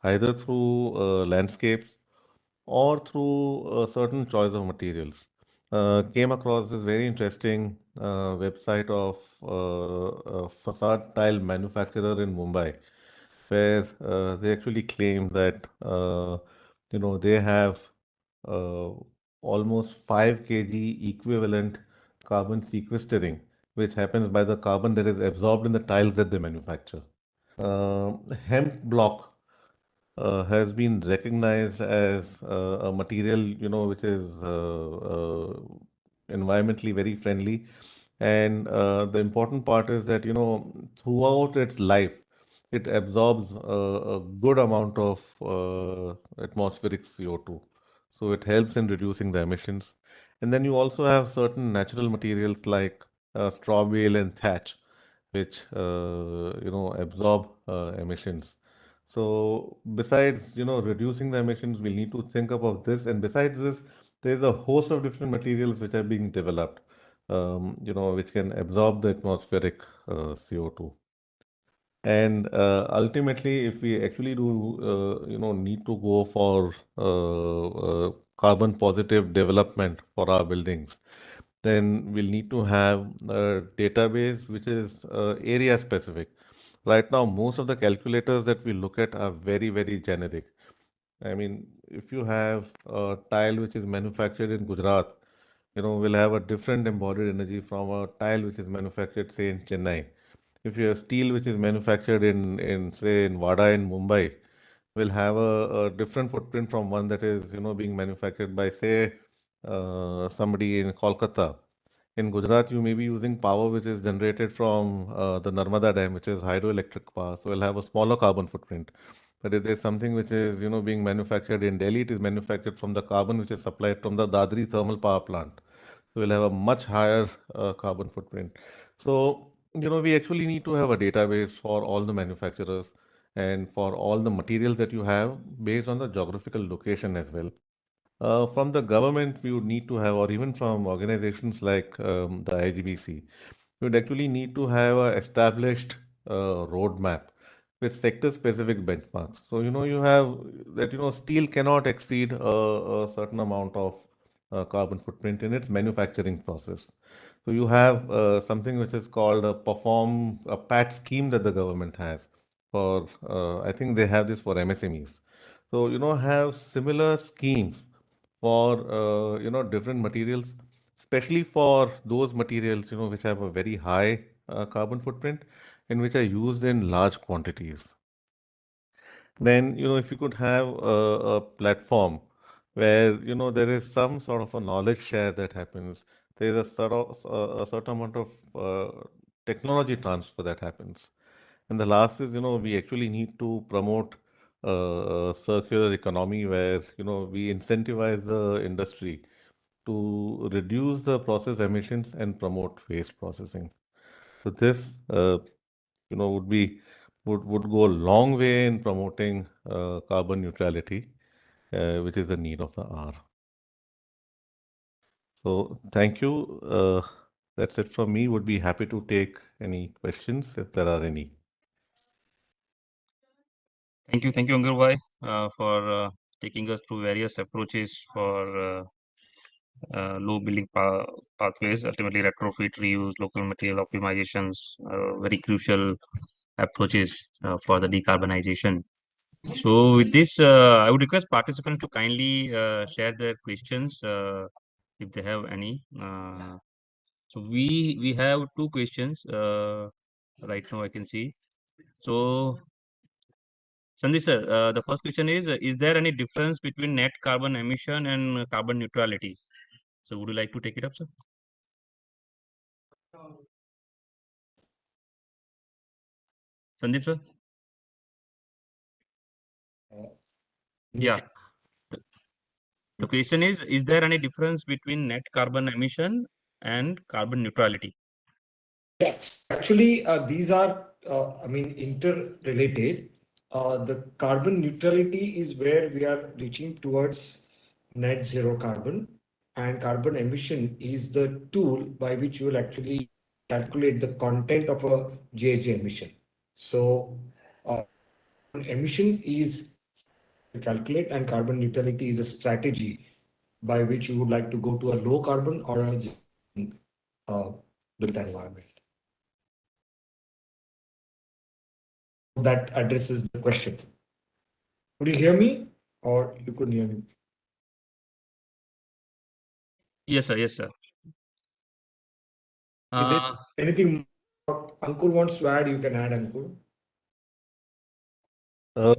S6: either through landscapes or through a certain choice of materials. Came across this very interesting website of a facade tile manufacturer in Mumbai, where they actually claim that they have uh, almost 5 kg equivalent carbon sequestering, which happens by the carbon that is absorbed in the tiles that they manufacture. Hemp block has been recognized as a material, which is environmentally very friendly. And the important part is that, throughout its life, it absorbs a good amount of atmospheric CO2. So it helps in reducing the emissions. And then you also have certain natural materials like straw bale and thatch, which absorb emissions. So besides reducing the emissions, we'll need to think about this. And besides this, there's a host of different materials which are being developed, which can absorb the atmospheric CO2. And ultimately, if we actually do, need to go for carbon positive development for our buildings, then we'll need to have a database which is area specific. Right now, most of the calculators that we look at are very, very generic. I mean, if you have a tile which is manufactured in Gujarat, will have a different embodied energy from a tile which is manufactured, say, in Chennai. If you have steel which is manufactured in say, in Wada in Mumbai, will have a different footprint from one that is, being manufactured by, say, somebody in Kolkata. In Gujarat, you may be using power which is generated from the Narmada Dam, which is hydroelectric power, so it'll have a smaller carbon footprint. But if there's something which is, being manufactured in Delhi, it is manufactured from the carbon which is supplied from the Dadri thermal power plant. So we'll have a much higher carbon footprint. So, we actually need to have a database for all the manufacturers and for all the materials that you have based on the geographical location as well. From the government, we would need to have, or even from organizations like the IGBC, we would actually need to have a established roadmap with sector-specific benchmarks. So, you have that, steel cannot exceed a certain amount of carbon footprint in its manufacturing process. So, you have something which is called a PAT scheme that the government has for, I think they have this for MSMEs. So, have similar schemes for different materials, especially for those materials which have a very high carbon footprint and which are used in large quantities. Then if you could have a platform where there is some sort of a knowledge share that happens, there is a certain amount of technology transfer that happens. And the last is, we actually need to promote a circular economy where, we incentivize the industry to reduce the process emissions and promote waste processing. So this, would be would go a long way in promoting carbon neutrality, which is a need of the hour. So thank you. That's it from me. Would be happy to take any questions if there are any.
S3: Thank you, Angurwai, for taking us through various approaches for low building pathways, ultimately retrofit, reuse, local material optimizations, very crucial approaches for the decarbonization. So with this, I would request participants to kindly share their questions if they have any. So we have two questions right now I can see. So Sandeep sir, the first question is there any difference between net carbon emission and carbon neutrality? So would you like to take it up, sir? Sandeep sir? Yeah. The question is there any difference between net carbon emission and carbon neutrality?
S5: Yes, actually, these are, interrelated. The carbon neutrality is where we are reaching towards net zero carbon, and carbon emission is the tool by which you will actually calculate the content of a GHG emission. So, emission is to calculate, and carbon neutrality is a strategy by which you would like to go to a low carbon or a uh, built environment. That addresses the question. Could you hear me or you couldn't hear me?
S3: Yes, sir. Yes, sir.
S5: Anything Ankur wants to add, you can add, Ankur.
S6: Uh,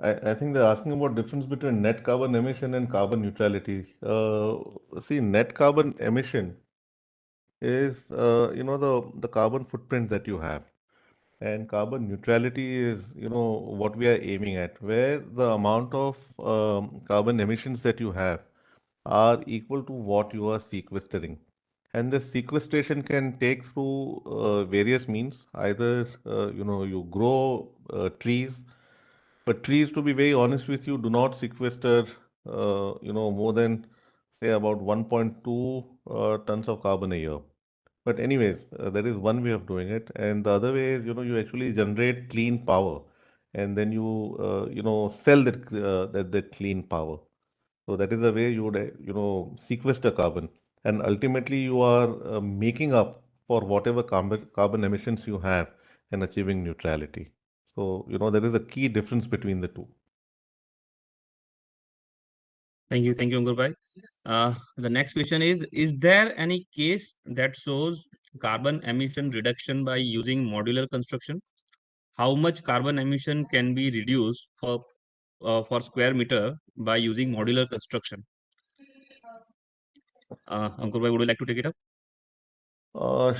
S6: I think they're asking about difference between net carbon emission and carbon neutrality. See, net carbon emission is the carbon footprint that you have, and carbon neutrality is what we are aiming at, where the amount of carbon emissions that you have are equal to what you are sequestering. And the sequestration can take through various means. Either you grow trees, but trees, to be very honest with you, do not sequester more than say about 1.2 tons of carbon a year. But anyways, that is one way of doing it, and the other way is you actually generate clean power, and then you sell that clean power. So that is the way you would sequester carbon. and ultimately you are making up for whatever carbon emissions you have and achieving neutrality. So, there is a key difference between the two.
S3: Thank you, Ankur bhai. The next question is there any case that shows carbon emission reduction by using modular construction? How much carbon emission can be reduced for square meter by using modular construction? Ankur bhai, would you like to take it up?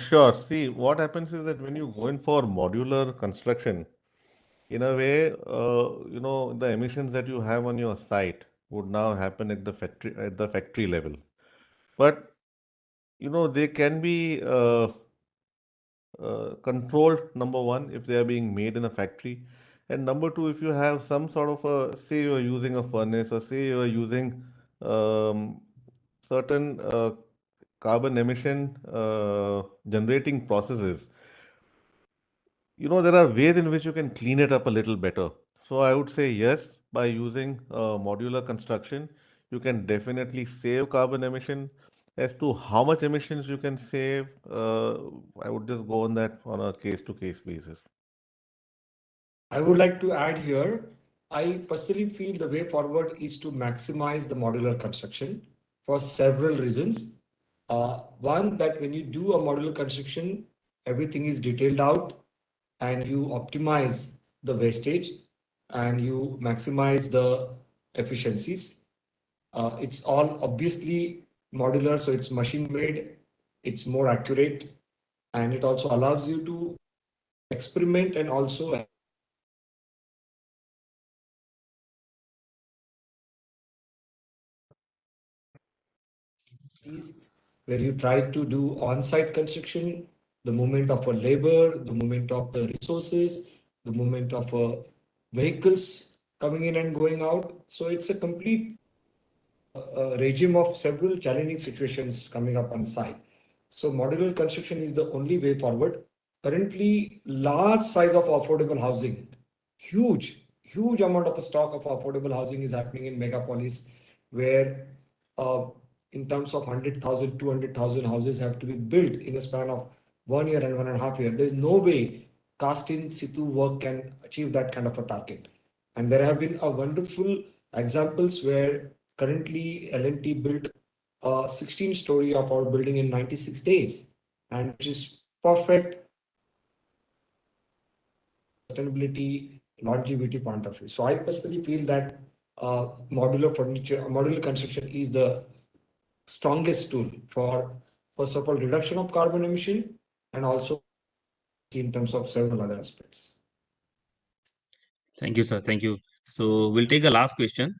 S6: Sure. See, what happens is that when you go in for modular construction, in a way, the emissions that you have on your site would now happen at the factory level. But they can be controlled, number one, if they are being made in a factory, and number two, if you have some sort of say you are using a furnace, or say you are using certain carbon emission generating processes, there are ways in which you can clean it up a little better. So I would say yes, by using modular construction, you can definitely save carbon emission. As to how much emissions you can save, I would just go on that on a case-to-case basis.
S5: I would like to add here, I personally feel the way forward is to maximize the modular construction for several reasons. One, that when you do a modular construction, everything is detailed out and you optimize the wastage and you maximize the efficiencies. It's all obviously modular, so it's machine made, it's more accurate, and it also allows you to experiment and also where you try to do on-site construction, the movement of a labor, the movement of the resources, the movement of vehicles coming in and going out. So it's a complete regime of several challenging situations coming up on site. So modular construction is the only way forward. Currently, large size of affordable housing, huge amount of stock of affordable housing is happening in megapolis, where uh, in terms of 100,000, 200,000 houses have to be built in a span of 1 year and 1.5 years. There is no way cast in situ work can achieve that kind of a target. And there have been a wonderful examples where currently L&T built a 16-story of our building in 96 days, and which is perfect sustainability, longevity point of view. So I personally feel that modular construction is the strongest tool for, first of all, reduction of carbon emission and also in terms of several other aspects.
S3: Thank you, sir. Thank you. So we'll take a last question.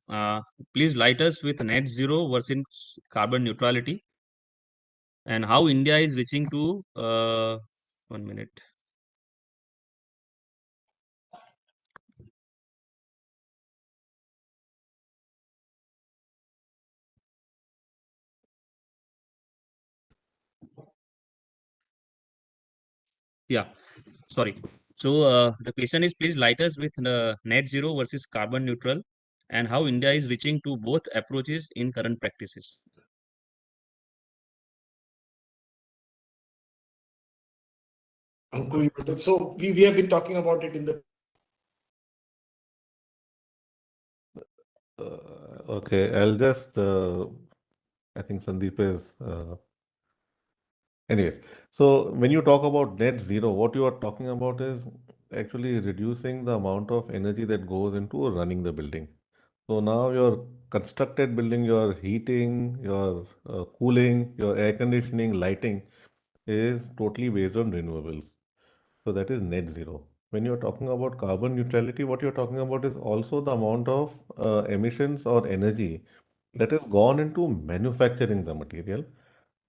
S3: Please light us with net zero versus carbon neutrality and how India is reaching to 1 minute. Yeah, sorry. So the question is, please light us with net zero versus carbon neutral and how India is reaching to both approaches in current practices.
S5: Ankur, so we have been talking about it in the
S6: Okay, I'll just, I think Sandeep is, anyways. So when you talk about net zero, what you are talking about is actually reducing the amount of energy that goes into running the building. So now your constructed building, your heating, your cooling, your air conditioning, lighting is totally based on renewables. So that is net zero. When you're talking about carbon neutrality, what you're talking about is also the amount of emissions or energy that has gone into manufacturing the material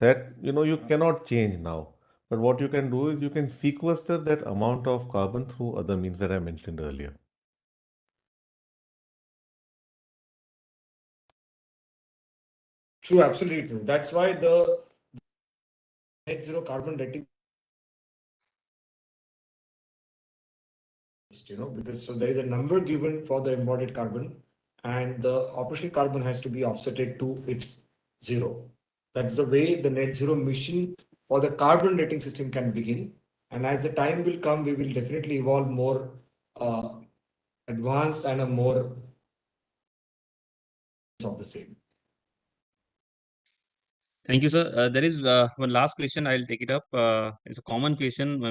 S6: that you cannot change now. But what you can do is you can sequester that amount of carbon through other means that I mentioned earlier.
S5: true, absolutely true. That's why the net zero carbon rating, because so there is a number given for the embodied carbon, and the operational carbon has to be offsetted to its zero. That's the way the net zero mission or the carbon rating system can begin. And as the time will come, we will definitely evolve more advanced and a more of the same.
S3: Thank you, sir. There is one last question. I'll take it up. It's a common question.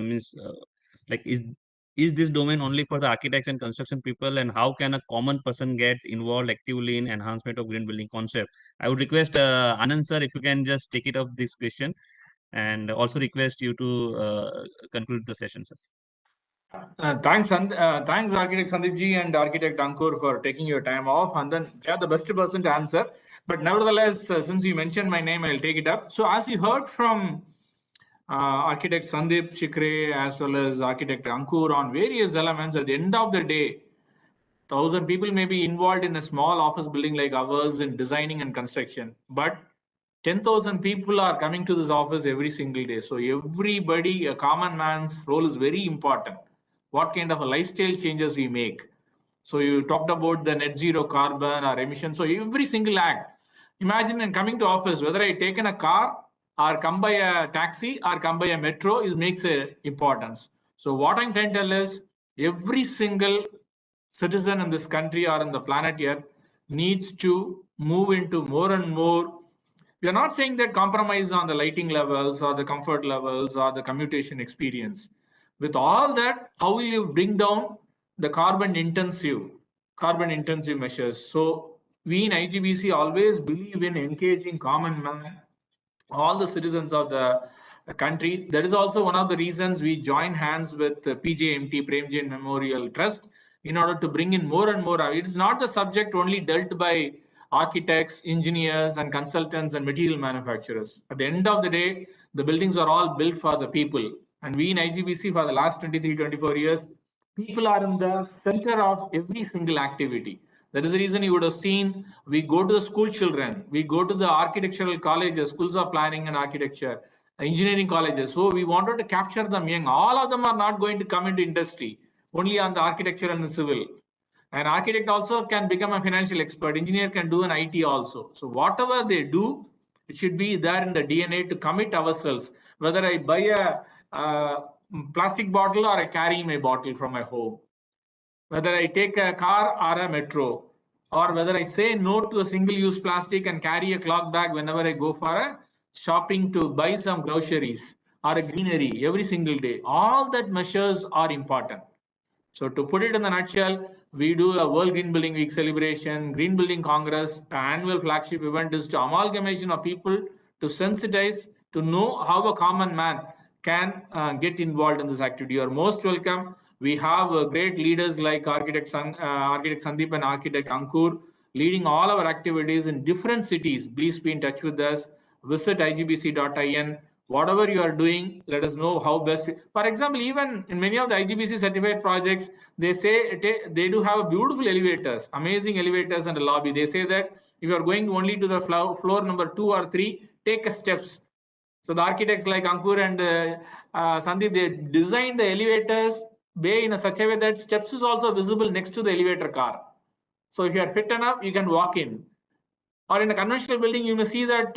S3: Like, is this domain only for the architects and construction people, and how can a common person get involved actively in enhancement of green building concept? I would request Anand sir, if you can just take it up this question, and also request you to conclude the session, sir.
S2: Thanks, Architect Sandeep ji and Architect Ankur for taking your time off, and then they are the best person to answer. But nevertheless, since you mentioned my name, I'll take it up. So as you heard from Architect Sandeep Shikre as well as Architect Ankur on various elements, at the end of the day, 1,000 people may be involved in a small office building like ours in designing and construction, but 10,000 people are coming to this office every single day. So everybody, a common man's role is very important. What kind of a lifestyle changes we make. So you talked about the net zero carbon or emission. So every single act, imagine in coming to office, whether I taken a car or come by a taxi or come by a metro, it makes a importance. So what I'm trying to tell is every single citizen in this country or in the planet Earth needs to move into more and more. We are not saying that compromise on the lighting levels or the comfort levels or the commutation experience. With all that, how will you bring down the carbon intensive measures? So we in IGBC always believe in engaging common man, all the citizens of the country. That is also one of the reasons we join hands with PJMT, Prem Jain Memorial Trust, in order to bring in more and more. It is not the subject only dealt by architects, engineers, and consultants and material manufacturers. At the end of the day, the buildings are all built for the people. And we in IGBC for the last 23, 24 years, people are in the center of every single activity. That is the reason you would have seen we go to the school children, we go to the architectural colleges, schools of planning and architecture, engineering colleges. So we wanted to capture them young. All of them are not going to come into industry, only on the architecture and the civil. An architect also can become a financial expert. Engineer can do an IT also. So whatever they do, it should be there in the DNA to commit ourselves. Whether I buy a plastic bottle or I carry my bottle from my home, whether I take a car or a metro, or whether I say no to a single-use plastic and carry a cloth bag whenever I go for a shopping to buy some groceries or a greenery every single day. All that measures are important. So to put it in a nutshell, we do a World Green Building Week celebration, Green Building Congress, annual flagship event is to amalgamation of people to sensitize, to know how a common man can get involved in this activity. You are most welcome. We have great leaders like Architect Sandeep and Architect Ankur leading all our activities in different cities. Please be in touch with us. Visit igbc.in. Whatever you are doing, let us know how best. For example, even in many of the IGBC certified projects, they say they do have beautiful elevators, amazing elevators and a lobby. They say that if you are going only to the floor number 2 or 3, take a steps. So the architects like Ankur and Sandeep, they designed the elevators way in such a way that steps is also visible next to the elevator car. So if you are fit enough, you can walk in. Or in a conventional building, you may see that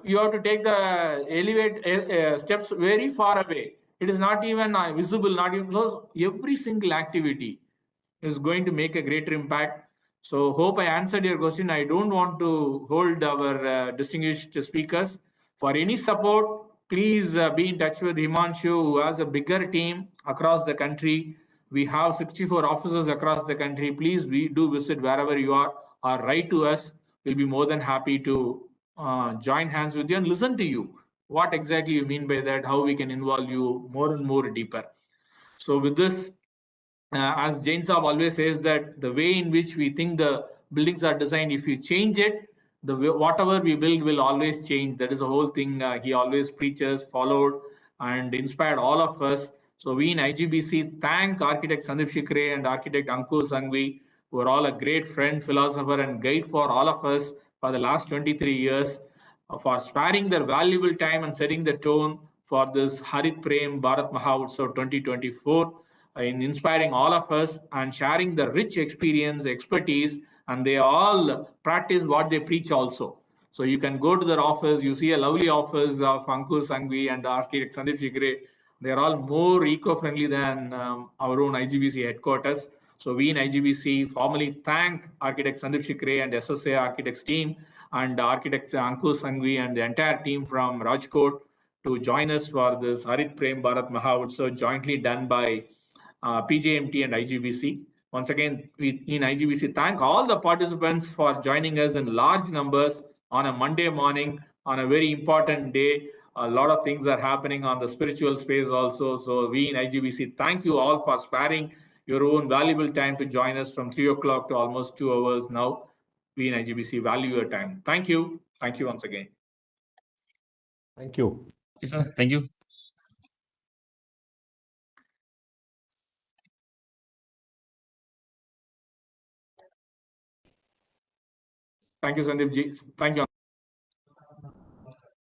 S2: you have to take the steps very far away. It is not even visible, not even close. Every single activity is going to make a greater impact. So hope I answered your question. I don't want to hold our distinguished speakers. For any support, please be in touch with Himanshu, who has a bigger team across the country. We have 64 offices across the country. Please do visit wherever you are or write to us. We'll be more than happy to join hands with you and listen to you. What exactly you mean by that, how we can involve you more and more deeper. So with this, as Jain Saab always says that the way in which we think the buildings are designed, if you change it, whatever we build will always change. That is the whole thing he always preaches, followed, and inspired all of us. So we in IGBC thank Architect Sandeep Shikre and Architect Ankur Sanghvi, who are all a great friend, philosopher, and guide for all of us for the last 23 years, for sparing their valuable time and setting the tone for this Harit Prem Bharat Mahotsav 2024, in inspiring all of us and sharing the rich experience, expertise, and they all practice what they preach also. So you can go to their office. You see a lovely office of Ankur Sangvi and architect Sandeep Shigre. They are all more eco-friendly than our own IGBC headquarters. So we in IGBC formally thank architect Sandeep Shigre and SSA architects team and architect Ankur Sangvi and the entire team from Rajkot to join us for this Harit Prem Bharat Mahotsav jointly done by PJMT and IGBC. Once again, we in IGBC thank all the participants for joining us in large numbers on a Monday morning on a very important day. A lot of things are happening on the spiritual space also. So we in IGBC thank you all for sparing your own valuable time to join us from 3 o'clock to almost 2 hours now. We in IGBC value your time. Thank you. Thank you once again.
S6: Thank you.
S3: Yes, sir. Thank you.
S2: Thank you, Sandeep ji. Thank you.